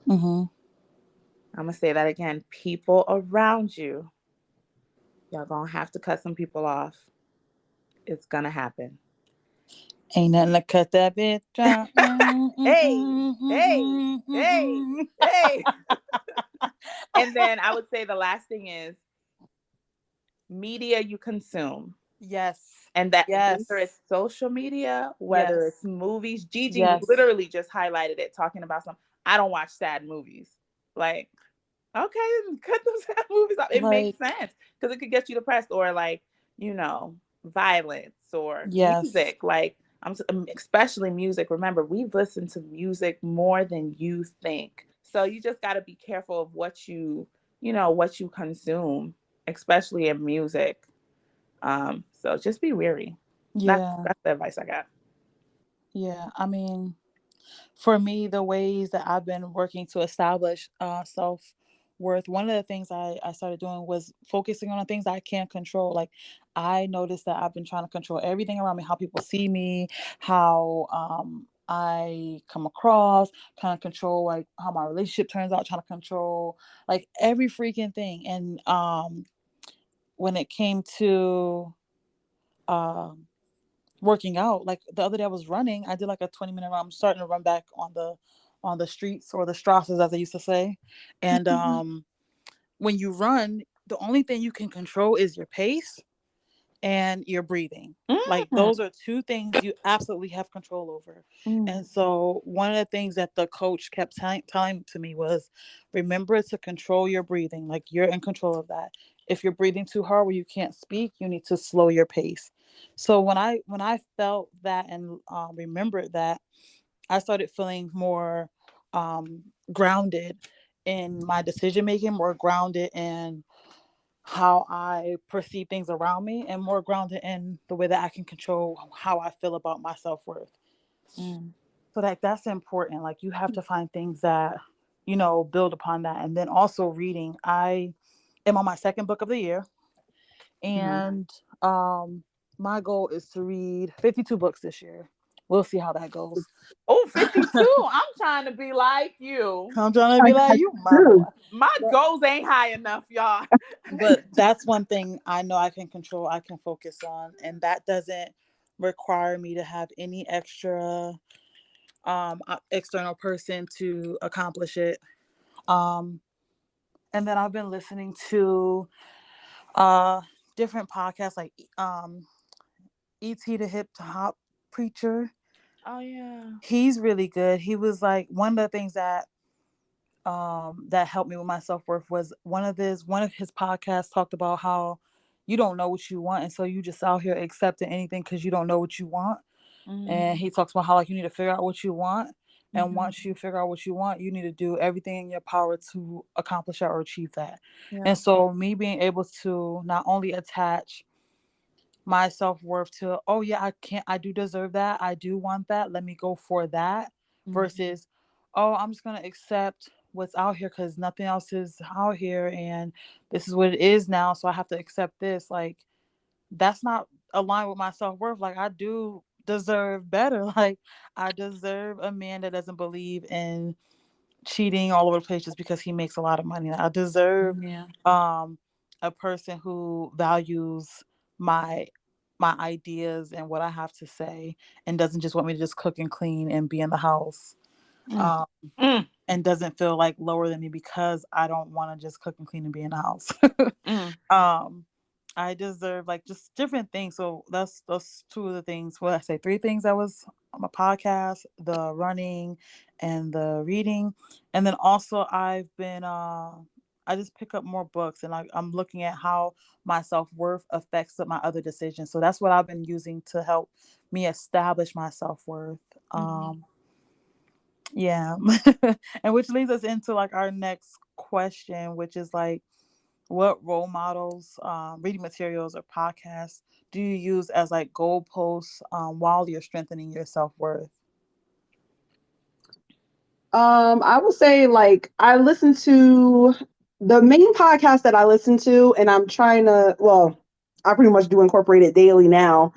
Mhm. I'm going to say that again. People around you. Y'all going to have to cut some people off. It's going to happen. Ain't nothing to cut that bitch out. Hey, hey, hey, hey. And then I would say the last thing is media you consume. Yes. And that, Yes. whether it's social media, whether Yes. it's movies, Gigi Yes. literally just highlighted it, talking about I don't watch sad movies. Like, okay, cut those sad movies off. It makes Like, sense because it could get you depressed, or like, violence or yes. music. Like, especially music. Remember, we've listened to music more than you think. So you just got to be careful of what you consume, especially in music. So just be wary. That's Yeah. that's the advice I got. Yeah. I mean, for me, the ways that I've been working to establish self worth, one of the things I started doing was focusing on the things I can't control. Like, I noticed that I've been trying to control everything around me, how people see me, how I come across, kind of control like how my relationship turns out, trying to control like every freaking thing. And when it came to um working out, like the other day I was running, I did like a 20-minute run. I'm starting to run back on the streets, or the Strasses as they used to say. And when you run, the only thing you can control is your pace and your breathing. Like, Mm, those are two things you absolutely have control over. mm, And so one of the things that the coach kept telling to me was, remember to control your breathing. Like, you're in control of that. If you're breathing too hard where you can't speak, you need to slow your pace. So when I felt that and remembered that, I started feeling more um, grounded in my decision making, more grounded in how I perceive things around me, and more grounded in the way that I can control how I feel about my self-worth. mm. So that's important. Like, you have to find things that, build upon that. And then also reading. I am on my second book of the year. Mhm. And um my goal is to read 52 books this year. We'll see how that goes. Oh, 52. I'm trying to be like you. I'm trying to I be like got you, my boy. you. My goals ain't high enough, y'all. But that's one thing I know I can control, I can focus on, and that doesn't require me to have any extra external person to accomplish it. Um and then I've been listening to uh different podcasts like ET the Hip Hop Preacher. Oh yeah. He's really good. He was like one of the things that helped me with my self-worth was one of his podcasts talked about how you don't know what you want, and so you just out here accepting anything because you don't know what you want. And he talks about how like you need to figure out what you want, and once you figure out what you want, you need to do everything in your power to accomplish that or achieve that. Yeah. And so me being able to not only attach my self-worth to, oh yeah, I do deserve that, I do want that, let me go for that, versus, oh, I'm just going to accept what's out here because nothing else is out here and this is what it is now, so I have to accept this. Like, that's not aligned with my self-worth. Like, I do deserve better. Like, I deserve a man that doesn't believe in cheating all over the place just because he makes a lot of money. I deserve Yeah. a person who values my my ideas and what I have to say, and doesn't just want me to just cook and clean and be in the house. Um, Mm. and doesn't feel like lower than me because I don't want to just cook and clean and be in the house. Mm. I deserve like just different things. So that's two of the things. Well, I say three things that was on my podcast: the running and the reading. And then also I've been I just pick up more books, and I'm looking at how my self-worth affects my other decisions. So that's what I've been using to help me establish my self-worth. Yeah. And which leads us into like our next question, which is like, what role models, reading materials, or podcasts do you use as like goalposts while you're strengthening your self-worth? I will say like I listen to the main podcast that I listen to, and I'm trying to, well, I pretty much do incorporate it daily now,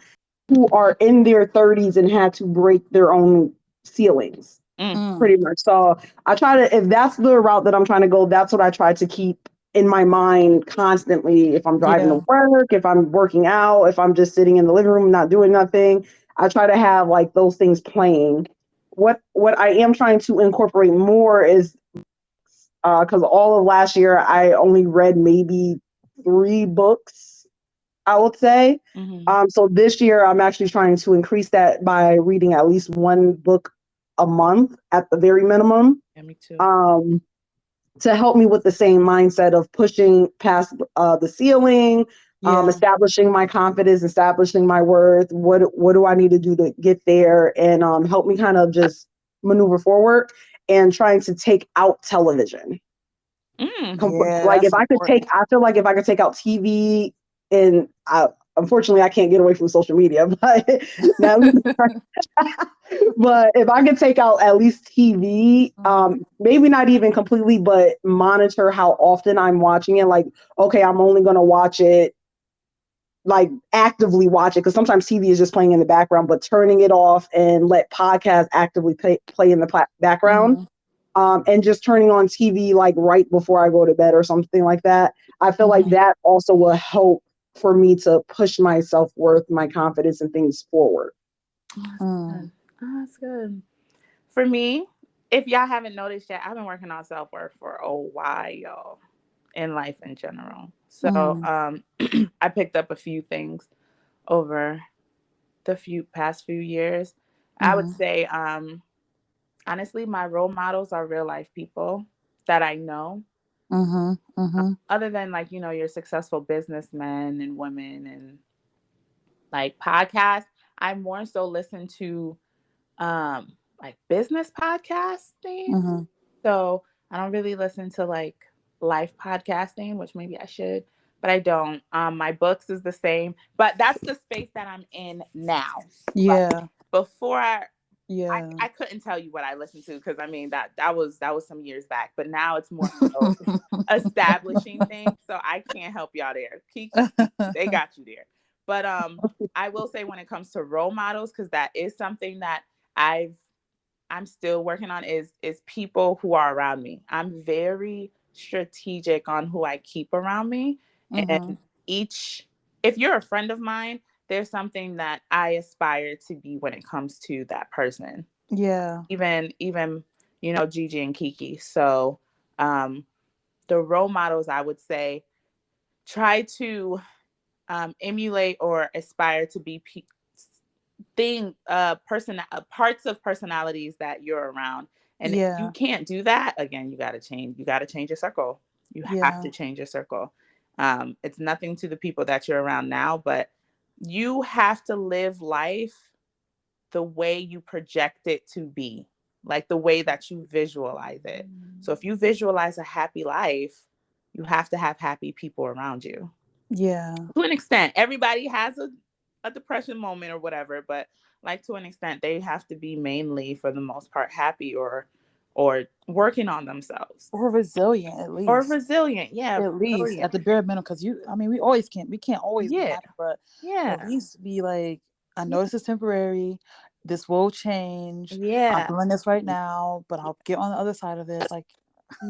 who are in their 30s and had to break their own ceilings, pretty much. So I try to, if that's the route that I'm trying to go, that's what I try to keep in my mind constantly. If I'm driving Yeah. to work, if I'm working out, if I'm just sitting in the living room not doing nothing, I try to have like those things playing. What I am trying to incorporate more is because all of last year I only read maybe 3 books, I would say. So this year I'm actually trying to increase that by reading at least 1 book a month at the very minimum. Yeah, me too. To help me with the same mindset of pushing past the ceiling, Yeah. establishing my confidence, establishing my worth. What do I need to do to get there, and help me kind of just maneuver forward, and trying to take out television. Yeah, Like that's if I could important. I feel like if I could take out TV, and unfortunately I can't get away from social media, but now, but if I could take out at least TV, maybe not even completely, but monitor how often I'm watching it. Like, okay, I'm only going to watch it, like actively watch it, because sometimes TV is just playing in the background, but turning it off and let podcasts actively play in the background. And just turning on TV like right before I go to bed or something like that. I feel like that also will help for me to push my self-worth, my confidence, and things forward. Oh, that's good. For me, if y'all haven't noticed yet, I've been working on self-worth for a while in life in general. So I picked up a few things over the past few years. I would say honestly, my role models are real life people that I know. Other than like, your successful businessmen and women and like podcasts, I more so listen to like business podcasting. So I don't really listen to like life podcasting, which maybe I should, but I don't. My books is the same, but that's the space that I'm in now. Yeah. Like, before Yeah. I couldn't tell you what I listened to, because I mean that was some years back, but now it's more so establishing things. So I can't help y'all there. Kiki, they got you there. But I will say when it comes to role models, because that is something that I'm still working on, is people who are around me. I'm very strategic on who I keep around me. Mm-hmm. And if you're a friend of mine, there's something that I aspire to be when it comes to that person. Yeah. Even Gigi and Kiki. So the role models, I would say, try to emulate or aspire to be parts of personalities that you're around. And if you Yeah. can't do that, again, you got to change your circle. You have Yeah. to change your circle. It's nothing to the people that you're around now, but you have to live life the way you project it to be, like the way that you visualize it. So if you visualize a happy life, you have to have happy people around you. Yeah. To an extent, everybody has a depression moment or whatever, but like to an extent, they have to be mainly, for the most part, happy or working on themselves Or resilient at or least. resilient. Yeah, At least resilient. at the bare minimum, because we can't always be Yeah, happy, but yeah, at least be like, I know yeah, this is temporary. This will change. I'm yeah, feeling this right now, but I'll get on the other side of this. Like,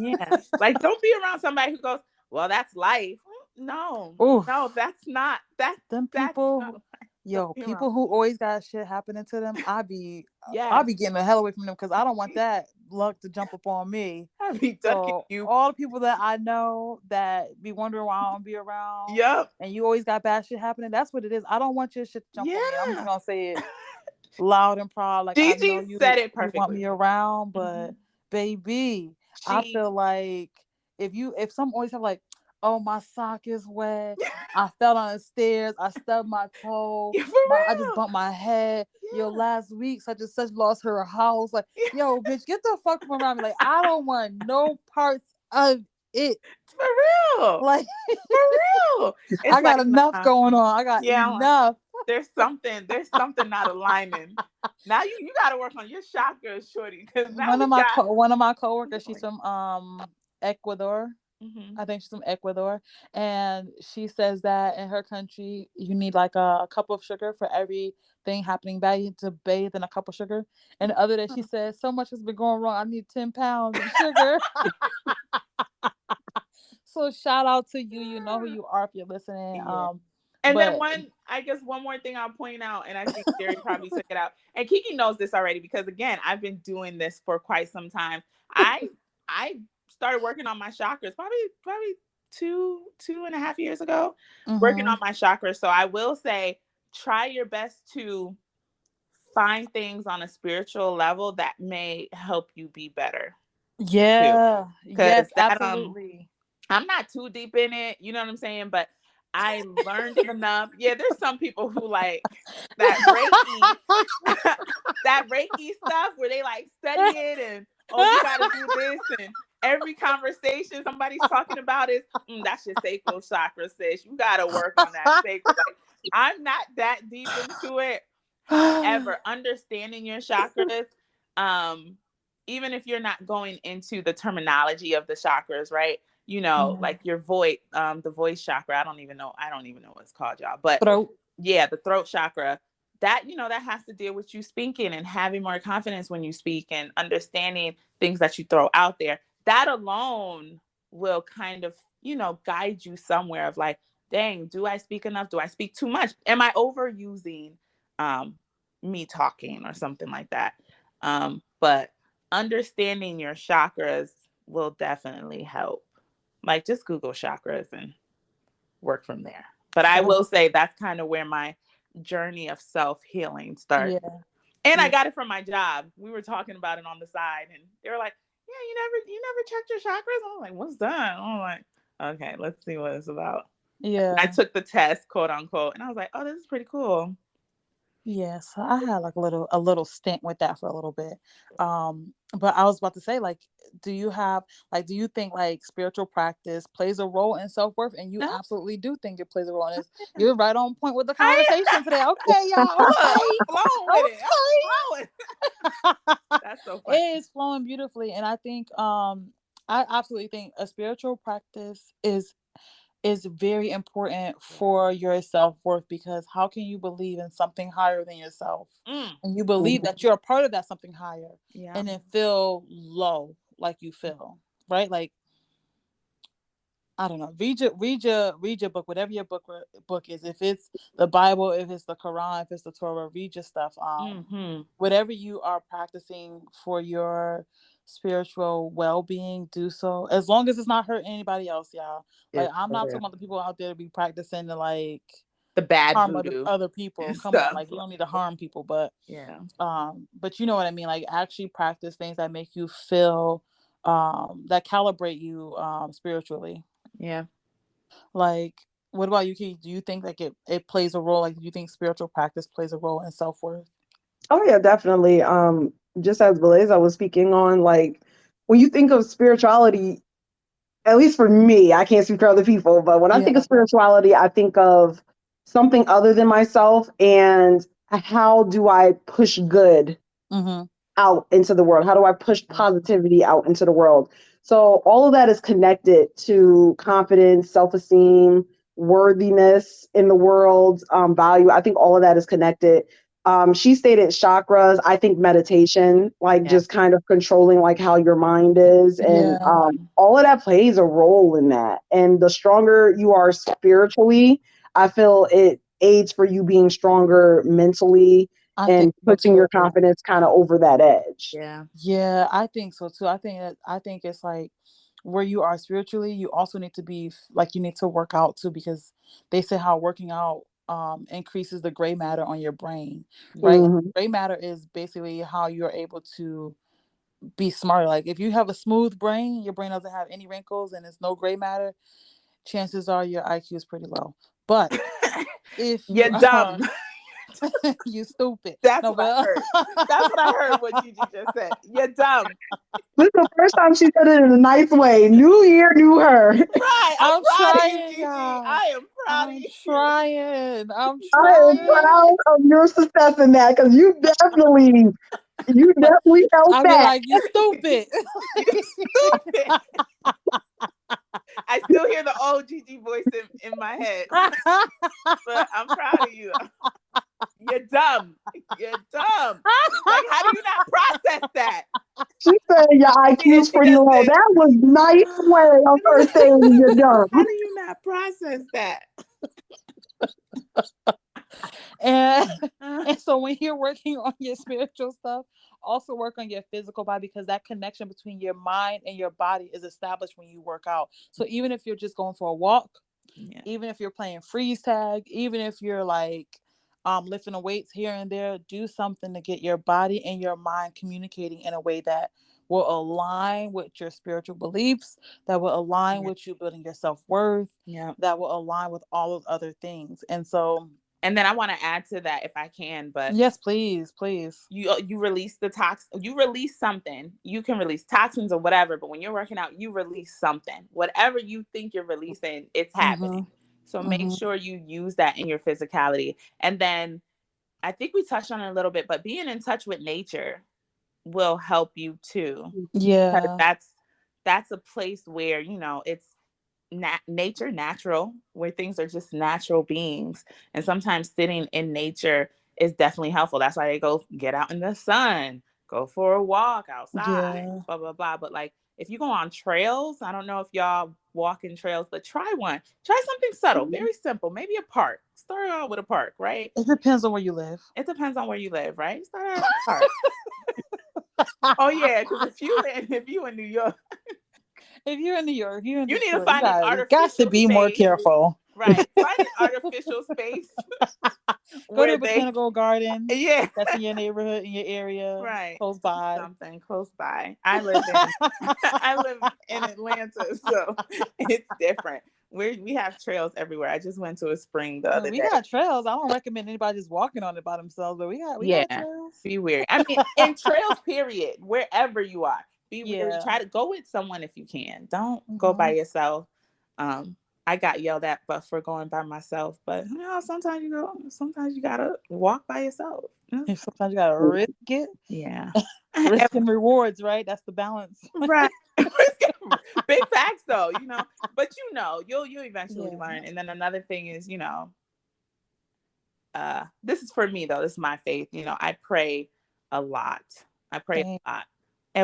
yeah. Like, don't be around somebody who goes, "Well, that's life." No, oof, no, that's not. them That's people, not life. Don't be around. people who always got shit happening to them, I'll Yes, be getting the hell away from them because I don't want that luck to jump up on me. I'll be ducking So you. all the people that I know that be wondering why I don't be around, Yep. and you always got bad shit happening, that's what it is. I don't want your shit to jump on me. I'm just Yeah. gonna say it loud and proud. Like, I know Gigi said it you want perfectly. me around, but Mhm. baby, I She feel like if some always have like, oh, my sock is wet, I fell on the stairs, I stubbed my toe, Yeah, for I just real. bumped my head. Yo, Yeah. last week such and such lost her house. Like, Yeah. yo, bitch, get the fuck from around me. Like, I don't want no parts of it. For real. Like, For real. I It's got like, enough nah. going on. I got Yeah, I'm like, enough. there's something not aligning. Now you gotta work on your chakras, shorty, because now we got One of my coworkers, she's from Ecuador. mm-hmm. I think she's from Ecuador, and she says that in her country you need like a cup of sugar for everything happening bad. You need to bathe in a cup of sugar. And the other day she said, "So much has been going wrong. I need 10 pounds of sugar." So shout out to you. You know who you are if you're listening. Yeah. And then But one more thing I'll point out, and I think Gary probably took it out. And Kiki knows this already because again, I've been doing this for quite some time. I started working on my chakras probably 2.5 years ago, working mhm. on my chakras. So I will say, try your best to find things on a spiritual level that may help you be better too. Yeah, Because yes, that absolutely. I'm not too deep in it, you know what I'm saying? But I learned enough. Yeah, there's some people who like that Reiki, that Reiki stuff where they like study it and oh, you gotta do this, and every conversation somebody's talking about is that's your sacral chakra, sis. You gotta work on that sacral. Like, I'm not that deep into it. However, understanding your chakras, um, even if you're not going into the terminology of the chakras, right? Mhm. Like your the voice chakra. I don't even know what it's called, y'all. But Throat. yeah, the throat chakra. That has to deal with you speaking and having more confidence when you speak and understanding things that you throw out there. That alone will kind of, guide you somewhere of like, dang, do I speak enough? Do I speak too much? Am I overusing um, me talking or something like that? But understanding your chakras will definitely help. Like, just Google chakras and work from there. But I That, will say that's kind of where my journey of self-healing started. yeah. And I Yeah. got it from my job. We were talking about it on the side and they were like, yeah, you never checked your chakras? I'm like, what's that? I'm like, okay, let's see what it's about. And I Yeah. took the test, quote unquote, and I was like, oh, this is pretty cool. Yes, I had like a little stint with that for a little bit. But I was about to say, like, do you think like spiritual practice plays a role in self-worth? And you Uh, absolutely do think it plays a role in this. You're right on point with the I conversation today. Okay, y'all. look, Okay. I'm flowing with it. I'm flowing. That's so funny. It is flowing beautifully. And I think I absolutely think a spiritual practice is very important for your self-worth, because how can you believe in something higher than yourself and you believe Mhm. that you're a part of that something higher Yeah. and then feel low like you feel, right? Like, I don't know. Read your book, whatever your book is. If it's the Bible, if it's the Quran, if it's the Torah, read your stuff. Mm-hmm. Whatever you are practicing for your spiritual well-being, do so. As long as it's not hurting anybody else, y'all. Like, I'm not talking about the people out there to be practicing to like The bad harm voodoo other people. and Come on, stuff. like, you don't need to harm people, Yeah. but you know what I mean. Like, actually practice things that make you feel that calibrate you spiritually. Yeah. Like, what about you, Keith? Do you think like it plays a role? Like, do you think spiritual practice plays a role in self-worth? Oh yeah, definitely. Just as Beleza was speaking on, like when you think of spirituality, at least for me, I can't speak for other people, but when I think of Yeah. spirituality, I think of something other than myself and how do I push good Mm-hmm. out into the world? How do I push positivity out into the world? So all of that is connected to confidence, self-esteem, worthiness in the world, value. I think all of that is connected. She stated chakras. I think meditation, like Yeah. just kind of controlling like how your mind is, and Yeah. all of that plays a role in that. And the stronger you are spiritually, I feel it aids for you being stronger mentally I think and so pushing your too. confidence kind of over that edge. Yeah. Yeah, I think so too. I think it's like where you are spiritually, you also need to be like, you need to work out too, because they say how working out increases the gray matter on your brain, right? And Mhm. gray matter is basically how you're able to be smarter. Like, if you have a smooth brain, your brain doesn't have any wrinkles and there's no gray matter, chances are your IQ is pretty low. But if you You're dumb. you stupid. That's No, what I but heard. That's what I heard what Gigi just said. You're dumb. This is the first time she said it in a nice way. New year, new her. Right. I'm I'm proud of you, trying, Gigi. y'all. I am proud of I'm you. trying. I'm I am trying. proud of your success in that because you definitely held I'll be that. like, you stupid. You stupid. I still hear the old Gigi voice in my head, but I'm proud of you. You're dumb. You're dumb. Like, how do you not process that? She said your And IQ's she pretty just low. said, That was nice way of her saying you're dumb. how do you not process that? and and so when you're working on your spiritual stuff, also work on your physical body, because that connection between your mind and your body is established when you work out. So even if you're just going for a walk, Yeah. even if you're playing freeze tag, even if you're like lifting the weights here and there, do something to get your body and your mind communicating in a way that will align with your spiritual beliefs, that will align Yeah. with you building your self-worth, Yeah. that will align with all those other things. And so, And then I want to add to that if I can, but yes, please. you release the you release something. You can release toxins or whatever, but when you're working out, you release something. Whatever you think you're releasing, it's Mm-hmm. happening. So make Mm-hmm. sure you use that in your physicality. And then I think we touched on it a little bit, but being in touch with nature will help you too. Because Yeah. that's a place where, it's nature, natural, where things are just natural beings. And sometimes sitting in nature is definitely helpful. That's why they go get out in the sun, go for a walk outside, Yeah. blah, blah, blah. But like, if you go on trails, I don't know if y'all walk in trails, but try one. Try something subtle, very simple. Maybe a park. Start out with a park, right? It depends on where you live. It depends on where you live, right? Start out at a park. Oh yeah, because if you in New York, If you're in New York, if you're in you need to Detroit, find an you got to artificial be more space. careful. Right. Find an artificial space Go to where a botanical garden yeah. that's in your neighborhood, in your area, Right. close by. Something close by. I live in I live in Atlanta, so it's different. We have trails everywhere. I just went to a spring the other We day. got trails. I don't recommend anybody just walking on it by themselves, but we got Yeah. trails. Be weird. I mean, in trails, period, wherever you are. Be weird. Yeah. Try to go with someone if you can. Don't go by yourself. I got yelled at but for going by myself, but sometimes you gotta walk by yourself. Sometimes you gotta risk it. Yeah. Risk and rewards, right? That's the balance. Right. Big facts though, but you'll eventually Yeah. learn. And then another thing is, this is for me though, this is my faith. I pray a lot. I pray Same, a lot.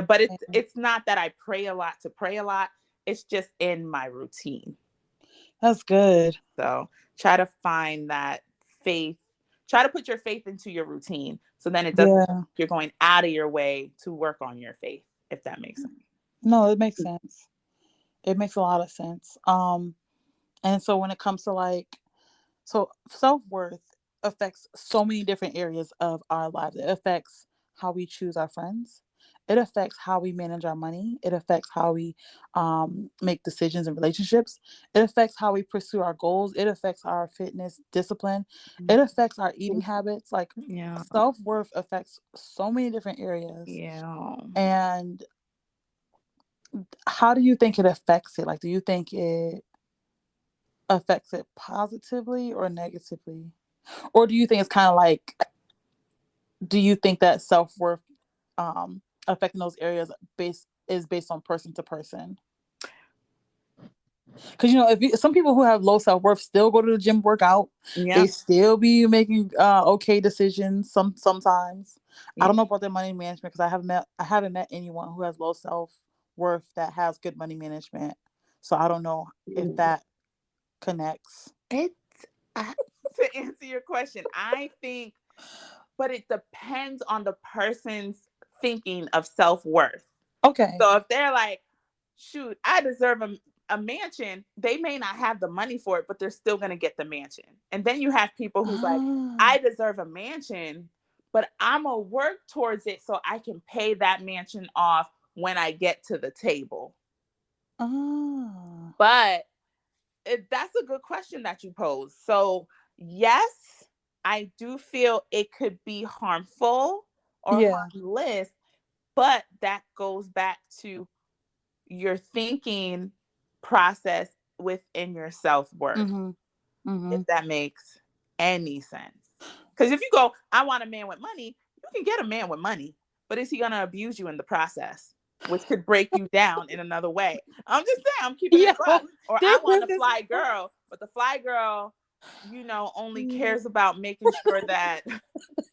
But same. it's not that I pray a lot to pray a lot. It's just in my routine. That's good. So try to find that faith. Try to put your faith into your routine. So then it doesn't, Yeah. you're going out of your way to work on your faith, if that makes sense. No, it makes sense. It makes a lot of sense. And so when it comes to so self-worth affects so many different areas of our lives. It affects how we choose our friends. It affects how we manage our money. It affects how we make decisions in relationships. It affects how we pursue our goals. It affects our fitness discipline. It affects our eating habits. Like Yeah. self-worth affects so many different areas. Yeah. And how do you think it affects it? Like, do you think it affects it positively or negatively? Or do you think it's kind of like, do you think that self-worth affecting those areas is based on person to person? Because if some people who have low self-worth still go to the gym, work out, they still be making okay decisions sometimes. I don't know about their money management because I haven't met anyone who has low self-worth that has good money management. So I don't know if that connects. To answer your question, I think, but it depends on the person's thinking of self-worth. Okay. So if they're like, shoot, I deserve a mansion, they may not have the money for it, but they're still going to get the mansion. And then you have people who's like, I deserve a mansion, but I'm going to work towards it so I can pay that mansion off when I get to the table. But that's a good question that you pose. So yes, I do feel it could be harmful or harmless, but that goes back to your thinking process within your self-worth. If that makes any sense. Because if you go, I want a man with money, you can get a man with money, but is he going to abuse you in the process, which could break you down in another way? I'm just saying, I'm keeping it fun. Or I want a fly girl, but the fly girl, only cares about making sure that,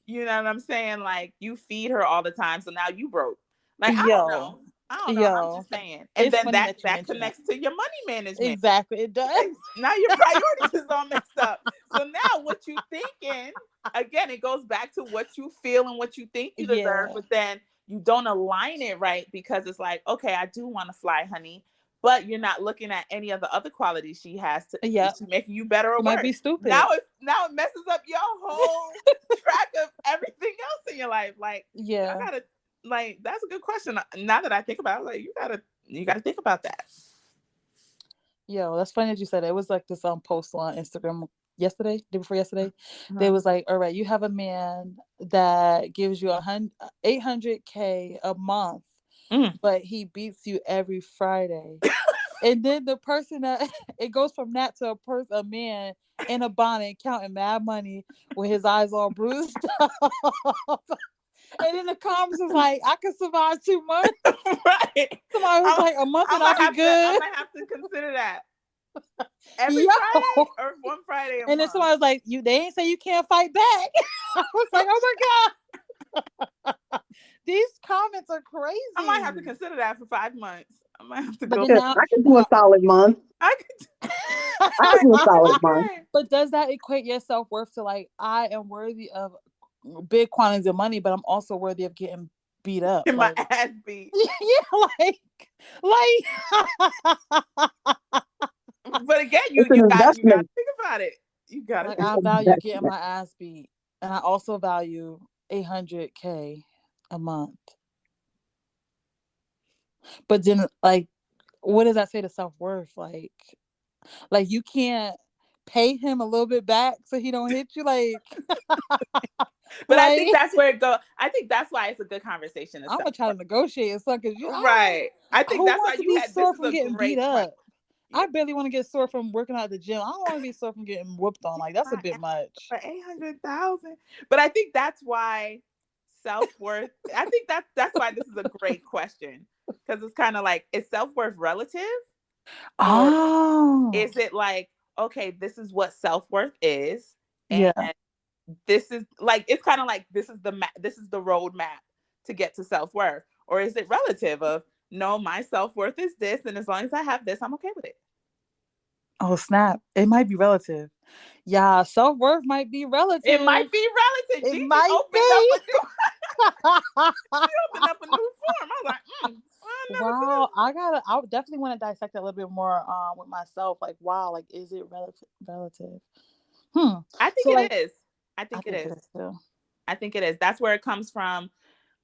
you know what I'm saying? Like you feed her all the time. So now you broke. Like, I don't know. I'm just saying. And then that connects to your money management. Exactly. It does. Now your priorities is all messed up. So now what you thinking, again, it goes back to what you feel and what you think you deserve, but then you don't align it right because it's like, okay, I do want to fly, honey, but you're not looking at any of the other qualities she has to making you better or worse. Might be stupid. Now it messes up your whole track of everything else in your life. Like, I gotta, like, that's a good question. Now that I think about it, like, you gotta think about that. Yo, that's funny that you said it. It was like this post on Instagram day before yesterday. They was like, all right, you have a man that gives you $800K a month, but he beats you every Friday. And then the person that it goes from that to a man in a bonnet counting mad money with his eyes all bruised up. And then the comments was like, I could survive 2 months. Right. Somebody was like, a month and I'll be good. I might have to consider that. Every Friday or one Friday a month. And then somebody was like, they ain't say you can't fight back. I was like, oh my God. These comments are crazy. I might have to consider that for 5 months. I might have to go. I could do a solid month. I could do a solid month. But does that equate your self-worth to like, I am worthy of big quantities of money, but I'm also worthy of getting beat up? Get my ass beat. Yeah, but again, you gotta think about it. You gotta I value getting my ass beat. And I also value $800K a month. But then, like, what does that say to self-worth? Like you can't pay him a little bit back so he don't hit you, like. But I think that's where it goes. I think that's why it's a good conversation. I'm gonna try to negotiate something. Right. I think that's why you had sore from getting beat up. I barely want to get sore from working out at the gym. I don't want to be sore from getting whooped on. Like, that's a bit much. For 800,000. But I think that's why self-worth, I think that's why this is a great question. Because it's kind of like, is self-worth relative? Or Oh, is it like, okay, this is what self-worth is, and yeah. this is like, it's kind of like, this is the this is the roadmap to get to self-worth? Or is it relative of, no, my self-worth is this, and as long as I have this, I'm okay with it? Oh, snap. It might be relative. Yeah, self-worth might be It relative. might be relative. It Gigi might opened up be. a new opened up a new form. I was like, I never Wow, thought. I would definitely want to dissect it a little bit more with myself. Like, wow, like is it relative? Hmm. I think So like it is. I I think it think it is. is too. I think it is. That's where it comes from.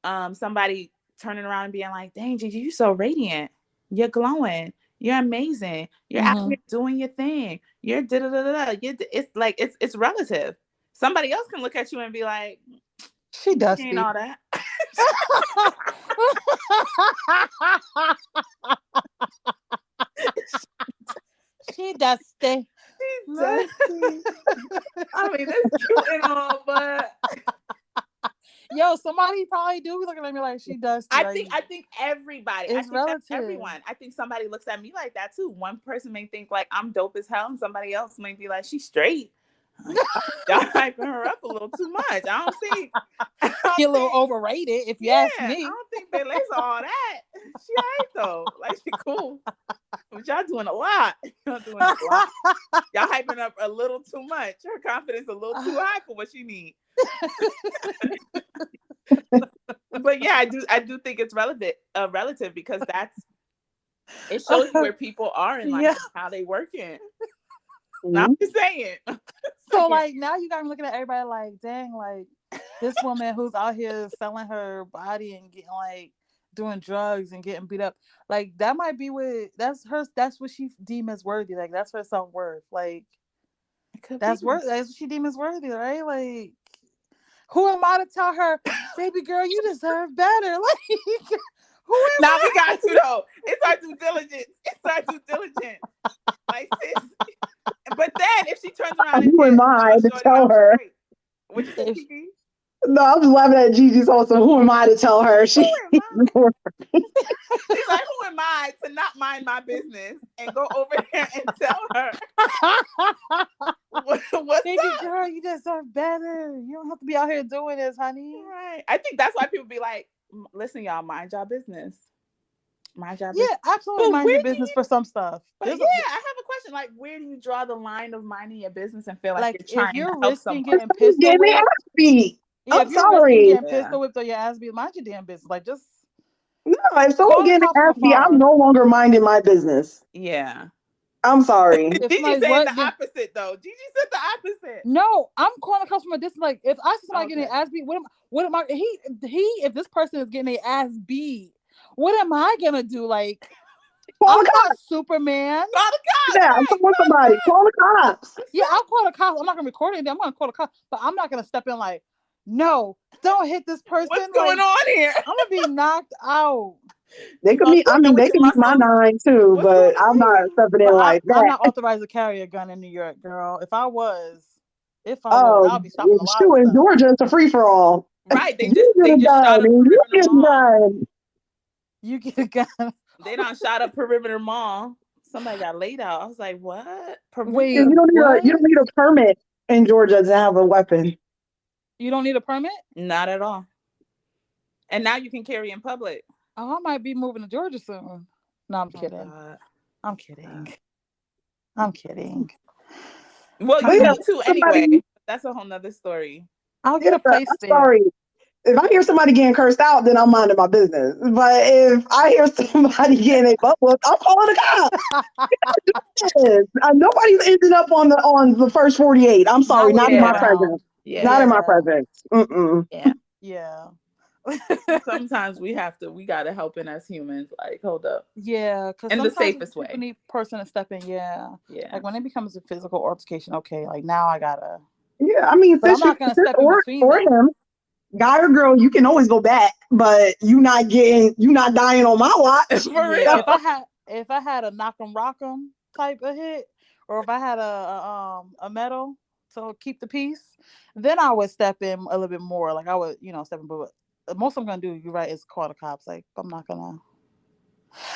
Somebody turning around and being like, dang, Gigi, you're so radiant. You're glowing. You're amazing. You're out Mm-hmm. here doing your thing. You're da da da da. It's like, it's relative. Somebody else can look at you and be like, She she ain't dusty. all that. She dusty. She's dusty. I mean, it's cute and all, but Yo, somebody probably do be looking at me like she dusty. I Like think everybody. I it's think that's relative. everyone. I think somebody looks at me like that too. One person may think like I'm dope as hell, and somebody else may be like, she's straight. Like, y'all hyping her up a little too much. I don't think. She a little overrated, if you ask I me. don't think Bela's all that. She ain't though. Like, she cool. But y'all doing a lot. Y'all doing a lot. Y'all hyping up a little too much. Her confidence a little too high for what she needs. But yeah, I do think it's relative, because it shows you where people are in life, Yeah. and how they working. I'm just saying. So like now you got me looking at everybody like, dang, like this woman who's out here selling her body and getting like doing drugs and getting beat up, like that might be what that's what she deem as worthy. Like that's her self-worth. Like that's worth that's what she deem as worthy, right? Like who am I to tell her, baby girl, you deserve better? Like who am Now I? we got to though. It's our due diligence. It's our due diligence. Like, sis. But then if she turns around and Who am tell I to shorty tell I'm her? straight, what you say, If- Kiki? No, I'm just laughing at Gigi's also. Who am I to tell her? Who am I? She's like, who am I to not mind my business and go over there and tell her what's baby up? girl, you deserve better. You don't have to be out here doing this, honey. Right. I think that's why people be like, listen, y'all, mind your business. Mind your Yeah, business. absolutely. But Mind where your do business you, for some stuff. but There's yeah, I have a question. Like, where do you draw the line of minding your business and feel like like you're if trying to you're help risking someone? getting pistol Getting their whipped, ass beat. yeah, I'm if you're risking sorry. getting Yeah. pistol whipped or your ass beat, mind your damn business. Like just No, if call someone's the getting cops their from ass beat, I'm afar. no longer minding my business. Yeah. I'm sorry. If Gigi somebody's saying the what? opposite though. Gigi said the opposite. No, I'm calling the cops from a distance. Like if I see somebody getting Okay. their ass beat, what am I? If this person is getting their ass beat, what am I gonna do? Like Call I'm the cops. not Superman. Call the cops. Yeah, Right. someone, somebody. Call the cops. Yeah, I'll call the cops. I'm not gonna record anything. I'm gonna call the cops, but I'm not gonna step in like, no, don't hit this person. What's Like going on here? I'm gonna be knocked out. They could meet. I mean, they could meet my nine too, What's but going I'm on not here? stepping in But like I'm that. not authorized to carry a gun in New York, girl. If I was, Oh, I'll be stopping a lot of shoot, in stuff. Georgia, it's a free for all. Right. You get They a just shot gun, up and you Perimeter get a Mall. gun. You get a gun. They done shot up Perimeter Mall. Somebody got laid out. I was like, what? Wait, You don't need what? you don't need a permit in Georgia to have a weapon. You don't need a permit? Not at all. And now you can carry in public. Oh, I might be moving to Georgia soon. No, I'm kidding. God. I'm kidding. I'm kidding. Well, But you yeah, need to somebody. anyway. That's a whole nother story. I'll get a Yeah, place I'm there. sorry. If I hear somebody getting cursed out, then I'm minding my business. But if I hear somebody getting a butt whooped, I'm calling the cops. Nobody's ended up on the first 48. I'm sorry, Not not in my Yeah. presence. Yeah. Not in my presence. Mm-mm. Yeah. Sometimes we gotta help in as humans. Like, hold up. Yeah, because In the sometimes safest people way. need person to step in. Yeah. Yeah. Like when it becomes a physical altercation, okay, like now I gotta. Yeah, I mean, But I'm not gonna step in between or them. him, guy or girl, you can always go back, but you not dying on my watch. For Yeah, real. if I had a knock 'em rock 'em type of hit, or if I had a medal to keep the peace, then I would step in a little bit more. Like I would, step in. But most I'm gonna do, you're right, is call the cops. Like, I'm not gonna.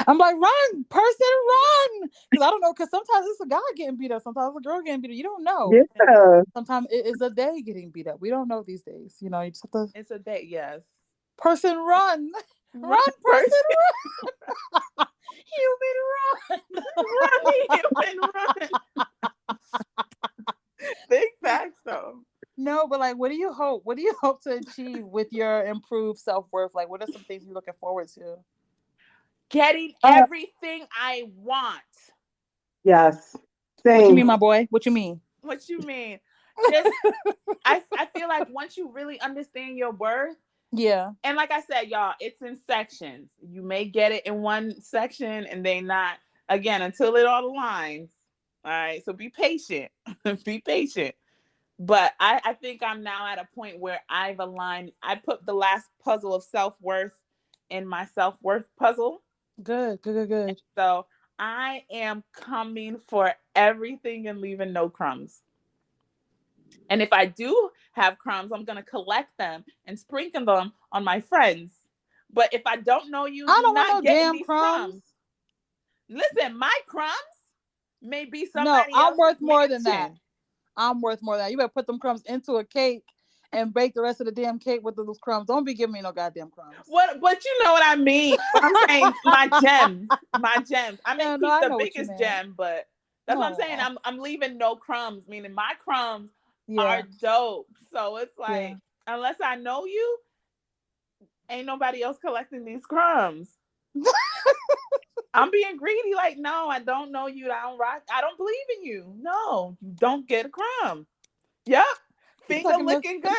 I'm like, run, person, run, because I don't know. Because sometimes it's a guy getting beat up, sometimes it's a girl getting beat up. You don't know. Yeah. Sometimes it is a day getting beat up. We don't know these days. You know, you just have to. It's a date, yes. Person, run, run, person, run. Human, run. Human, run. Big facts, though. No, but like, what do you hope? What do you hope to achieve with your improved self-worth? Like, what are some things you're looking forward to? Getting everything I want. Yes. What you Same. mean, my boy? What you mean? What you mean? Just, I feel like once you really understand your worth, Yeah. and like I said, y'all, it's in sections. You may get it in one section and they not, again, until it all aligns. All right. So be patient. Be patient. But I think I'm now at a point where I've aligned. I put the last puzzle of self-worth in my self-worth puzzle. Good. So I am coming for everything and leaving no crumbs. And if I do have crumbs, I'm going to collect them and sprinkle them on my friends. But if I don't know you, I don't not want no getting damn these crumbs. Listen, my crumbs may be No, somebody I'm else's worth more than that. mansion. I'm worth more than that. You better put them crumbs into a cake and bake the rest of the damn cake with those crumbs. Don't be giving me no goddamn crumbs. What? But you know what I mean. I'm saying my gems. My gems. I may Yeah, keep no, I the know what you biggest meant. gem, but that's what I'm saying. No. I'm leaving no crumbs, meaning my crumbs Yeah. are dope. So it's like, Yeah. unless I know you, ain't nobody else collecting these crumbs. I'm being greedy. Like, no, I don't know you. I don't believe in you. No, you don't get a crumb. Yep. Finger Sucking looking good.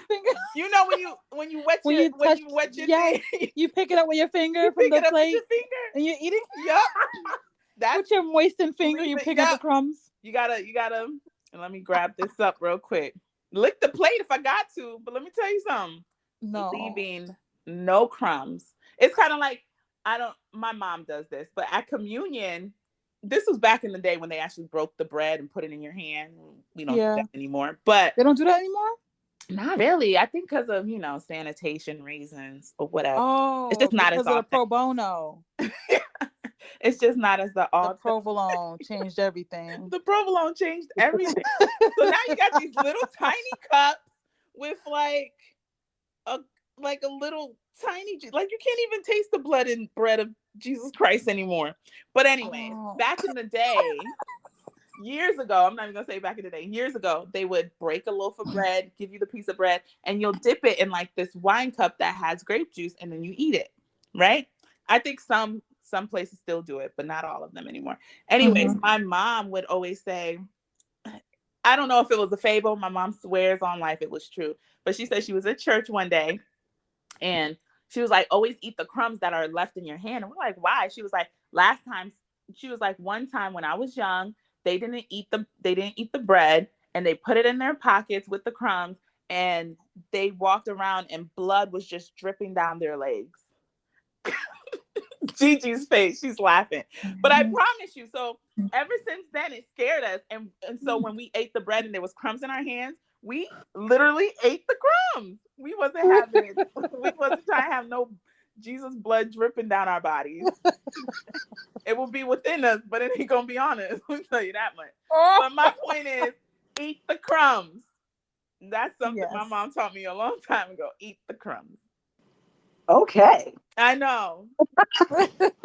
finger. You know when you wet When your you touch, you wet your yes, thing, you pick it up with your finger you from pick the it up with plate your finger. and you're eating. Yep. That's With your moistened finger, you leave it- pick up the yep. crumbs. You gotta. And let me grab this up real quick. Lick the plate if I got to, but let me tell you something. No. Leaving no crumbs. It's kind of like my mom does this, but at communion, this was back in the day when they actually broke the bread and put it in your hand. We don't do that anymore. But They don't do that anymore? not really. I think because of, sanitation reasons or whatever. Oh, it's just not because as of the pro bono. It's just not as the provolone changed everything. The provolone changed everything. So now you got these little tiny cups with like a little tiny, like you can't even taste the blood and bread of Jesus Christ anymore. But anyway, back in the day, years ago, I'm not even gonna say back in the day, years ago, they would break a loaf of bread, give you the piece of bread, and you'll dip it in like this wine cup that has grape juice, and then you eat it, right? I think some places still do it, but not all of them anymore. Anyways, my mom would always say, I don't know if it was a fable. My mom swears on life it was true. But she said she was at church one day and she was like, always eat the crumbs that are left in your hand. And we're like, why? She was like, one time when I was young, they didn't eat the bread and they put it in their pockets with the crumbs and they walked around and blood was just dripping down their legs. Gigi's face, she's laughing. But I promise you, so ever since then it scared us. And so when we ate the bread and there was crumbs in our hands, we literally ate the crumbs. We wasn't trying to have no Jesus blood dripping down our bodies. It will be within us, but it ain't gonna be on us. I'll tell you that much. But my point is, eat the crumbs. That's something my mom taught me a long time ago. Eat the crumbs. Okay. I know.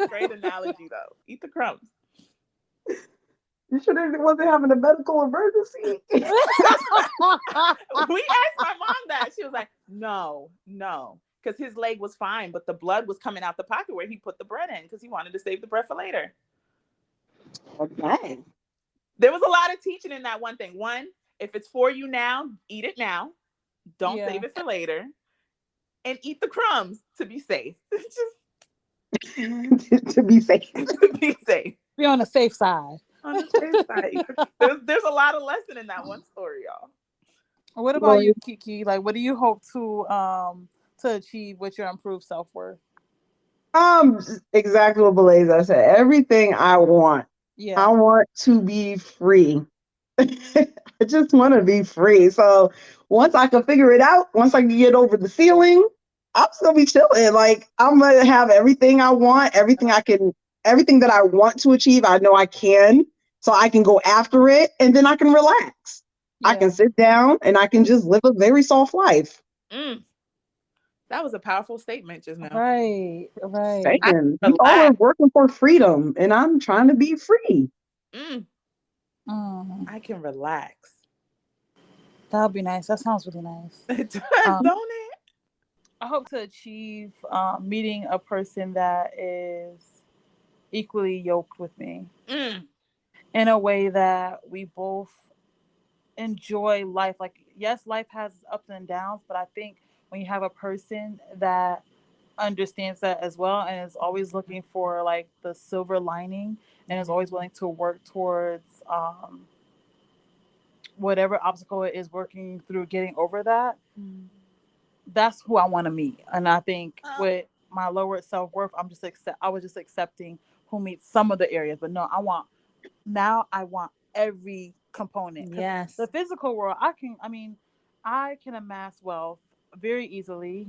Great analogy though. Eat the crumbs. You sure it wasn't having a medical emergency? We asked my mom that. She was like, no. Because his leg was fine, but the blood was coming out the pocket where he put the bread in because he wanted to save the bread for later. Okay. There was a lot of teaching in that one thing. One, if it's for you now, eat it now. Don't save it for later. And eat the crumbs to be safe. To be safe. To be safe. Be on the safe side. On the safe side. There's a lot of lesson in that one story, y'all. What about you, Kiki? Like, what do you hope to achieve with your improved self-worth? Exactly what Beleza said. Everything I want. Yeah. I want to be free. I just want to be free. So once I can figure it out, once I can get over the ceiling, I'm still be chilling. Like I'm gonna have everything I want, everything that I want to achieve. I know I can, so I can go after it, and then I can relax. I can sit down and I can just live a very soft life. Mm, that was a powerful statement just now. Right, right. I Saying can we all are relax. working for freedom, and I'm trying to be free. Mm, Mm, I can relax. that would be nice. That sounds really nice. It does, Um, don't it? I hope to achieve meeting a person that is equally yoked with me Mm, in a way that we both enjoy life. Like, yes, life has ups and downs, but I think when you have a person that understands that as well and is always looking for like the silver lining and is always willing to work towards whatever obstacle it is, working through getting over that, mm. that's who I want to meet. And I think with my lowered self-worth, I was just accepting who meets some of the areas, but no, I want every component, because Yes. the physical world, I can amass wealth very easily.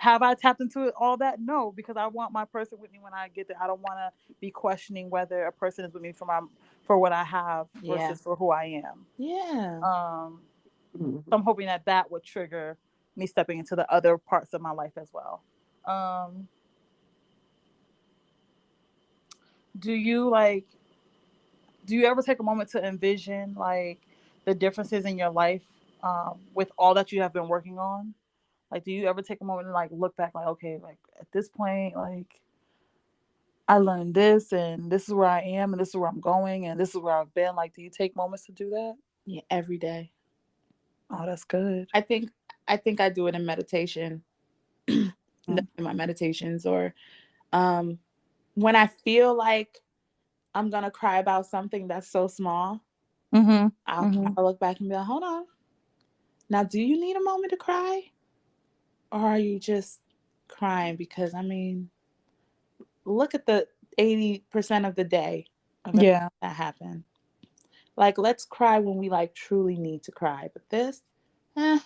Have I tapped into it all that? No, because I want my person with me when I get there. I don't want to be questioning whether a person is with me for what I have Yeah. versus for who I am. Yeah. So I'm hoping that that would trigger me stepping into the other parts of my life as well. Um, do you like? Do you ever take a moment to envision like the differences in your life with all that you have been working on? Like, do you ever take a moment to like look back, like, okay, like at this point, like I learned this, and this is where I am, and this is where I'm going, and this is where I've been. Like, do you take moments to do that? Yeah, every day. Oh, that's good. I think I do it in meditation, in Mm. my meditations, or um when I feel like I'm gonna cry about something that's so small, Mhm. I'll Mhm. look back and be like, hold on. Now, do you need a moment to cry? Or are you just crying? Because look at the 80% of the day of everything Yeah. that happened. Like, let's cry when we like truly need to cry. But this, eh,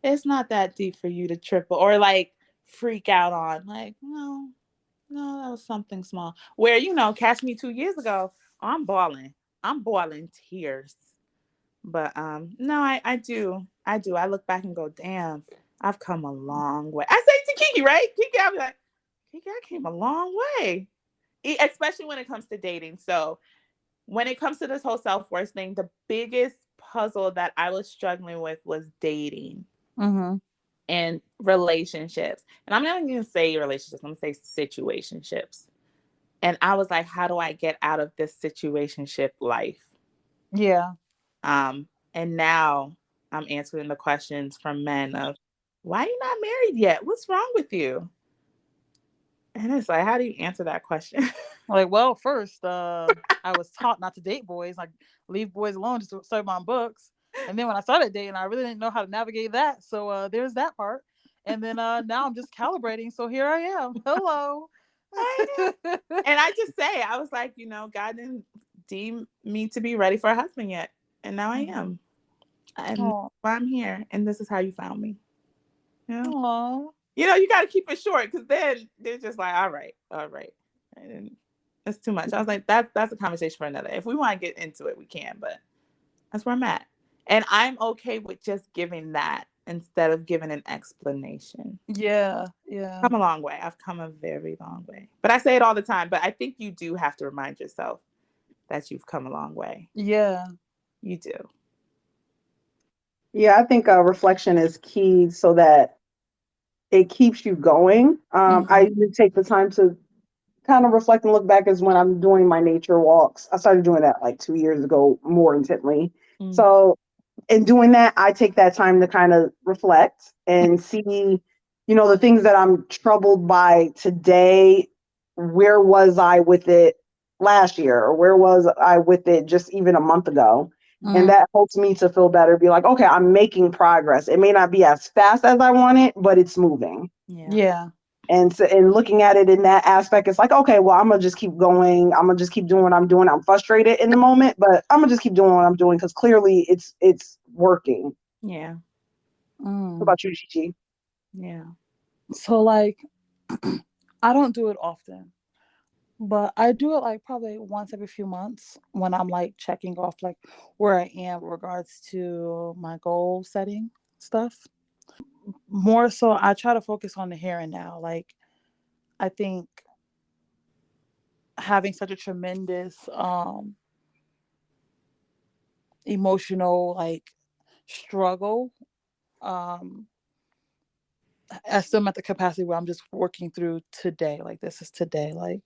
it's not that deep for you to triple or like freak out on. Like, no, no, that was something small. Where, catch me 2 years ago, I'm bawling. I'm boiling tears. But no, I do. I do. I look back and go, damn, I've come a long way. I say to Kiki, right? Kiki, I'll be like, Kiki, I came a long way. Especially when it comes to dating. So when it comes to this whole self-worth thing, the biggest puzzle that I was struggling with was dating Mhm. and relationships. And I'm not even gonna say relationships, I'm gonna say situationships. And I was like, how do I get out of this situationship life? Yeah. And now I'm answering the questions from men of, why are you not married yet? What's wrong with you? And it's like, how do you answer that question? Like, well, first, I was taught not to date boys, like leave boys alone, just to serve my books. And then when I started dating, I really didn't know how to navigate that. So there's that part. And then now I'm just calibrating. So here I am. Hello. I know. And I just say, I was like, God didn't deem me to be ready for a husband yet. And now I am. And Oh. I'm here. And this is how you found me. Aw. You got to keep it short, because then they're just like, all right, all right. And that's too much. I was like, that's a conversation for another. If we want to get into it, we can, but that's where I'm at. And I'm okay with just giving that instead of giving an explanation. Yeah. Yeah. Come a long way. I've come a very long way. But I say it all the time, but I think you do have to remind yourself that you've come a long way. Yeah. You do. Yeah, I think reflection is key so that it keeps you going. I Mhm. usually take the time to kind of reflect and look back is when I'm doing my nature walks. I started doing that like 2 years ago more intently. Mm. So in doing that, I take that time to kind of reflect and see, the things that I'm troubled by today. Where was I with it last year? Or where was I with it just even a month ago? And Mhm. that helps me to feel better, be like, okay, I'm making progress. It may not be as fast as I want it, but it's moving. Yeah. Yeah. And so, and looking at it in that aspect, it's like, okay, well, I'm gonna just keep going. I'm gonna just keep doing what I'm doing. I'm frustrated in the moment, but I'm gonna just keep doing what I'm doing because clearly it's working. Yeah. What Mm. about you, Gigi? Yeah. So like I don't do it often, but I do it like probably once every few months when I'm like checking off like where I am with regards to my goal setting stuff. More so I try to focus on the here and now. Like I think having such a tremendous emotional like struggle, um I still am at the capacity where I'm just working through today. Like this is today. Like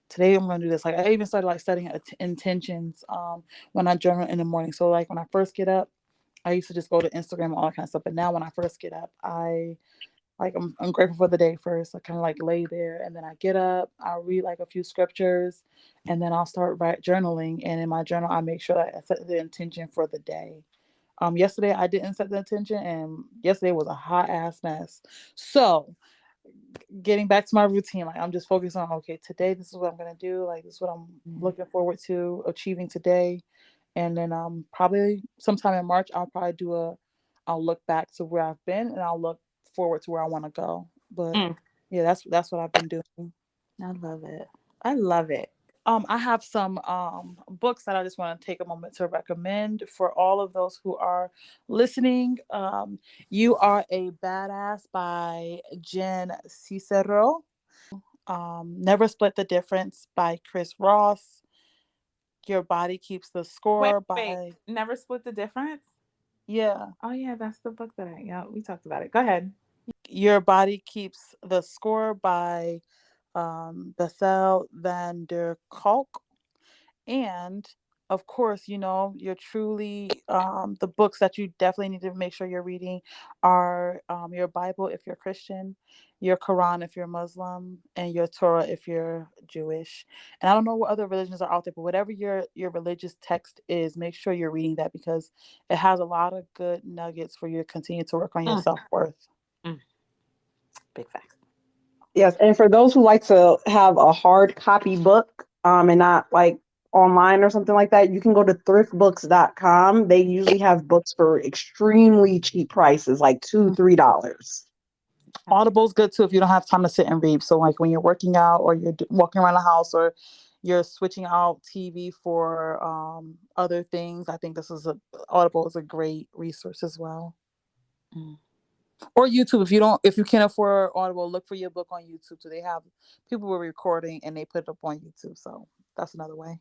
today I'm gonna do this. Like I even started like setting intentions when I journal in the morning. So like when I first get up, I used to just go to Instagram and all that kind of stuff. But now when I first get up, I'm grateful for the day first. I kind of like lay there and then I get up, I'll read like a few scriptures, and then I'll start journaling. And in my journal, I make sure that I set the intention for the day. Yesterday I didn't set the intention, and yesterday was a hot ass mess. So getting back to my routine, like I'm just focused on, okay, today this is what I'm gonna do. Like this is what I'm looking forward to achieving today. And then probably sometime in March I'll look back to where I've been and I'll look forward to where I want to go. But yeah, that's what I've been doing. I love it. I love it. I have some books that I just want to take a moment to recommend for all of those who are listening. You Are a Badass by Jen Cicero. Never Split the Difference by Chris Ross. Your Body Keeps the Score by Never Split the Difference? Yeah. Oh yeah, that's the book that we talked about it. Go ahead. Your Body Keeps the Score by Bessel van der Kolk. And of course, you're truly the books that you definitely need to make sure you're reading are your Bible if you're Christian, your Quran if you're Muslim, and your Torah if you're Jewish. And I don't know what other religions are out there, but whatever your religious text is, make sure you're reading that because it has a lot of good nuggets for you to continue to work on your self-worth. Big facts. Yes, and for those who like to have a hard copy book and not like online or something like that, you can go to thriftbooks.com. They usually have books for extremely cheap prices, like $2-3. Audible's good too if you don't have time to sit and read. So like when you're working out or you're walking around the house or you're switching out TV for other things, I think Audible is a great resource as well. Or YouTube, if you can't afford Audible, look for your book on YouTube. So they have people were recording and they put it up on YouTube. So that's another way.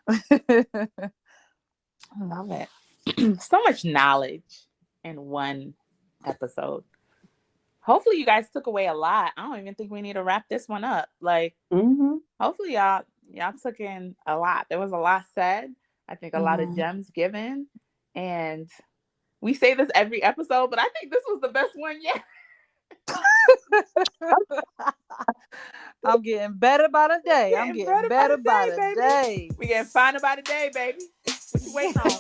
I love it. So much knowledge in one episode. Hopefully you guys took away a lot. I don't even think we need to wrap this one up. Like, hopefully y'all took in a lot. There was a lot said. I think a lot of gems given. And we say this every episode, but I think this was the best one yet. I'm getting better by the day. I'm getting better by the day. We getting finer by the day, baby. What you waiting on?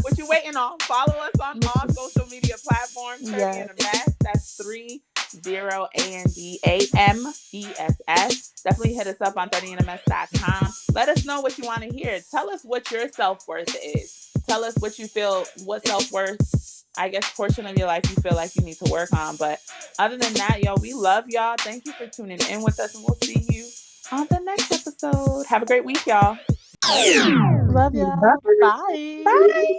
What you waiting on? Follow us on all social media platforms. 30 and a Mess. That's 30ANDAMESS. Definitely hit us up on 30andamess.com. Let us know what you want to hear. Tell us what your self-worth is. Tell us what you feel, what self-worth, I guess, portion of your life you feel like you need to work on. But other than that, yo, we love y'all. Thank you for tuning in with us, and we'll see you on the next episode. Have a great week, y'all. Love y'all. Bye. Bye.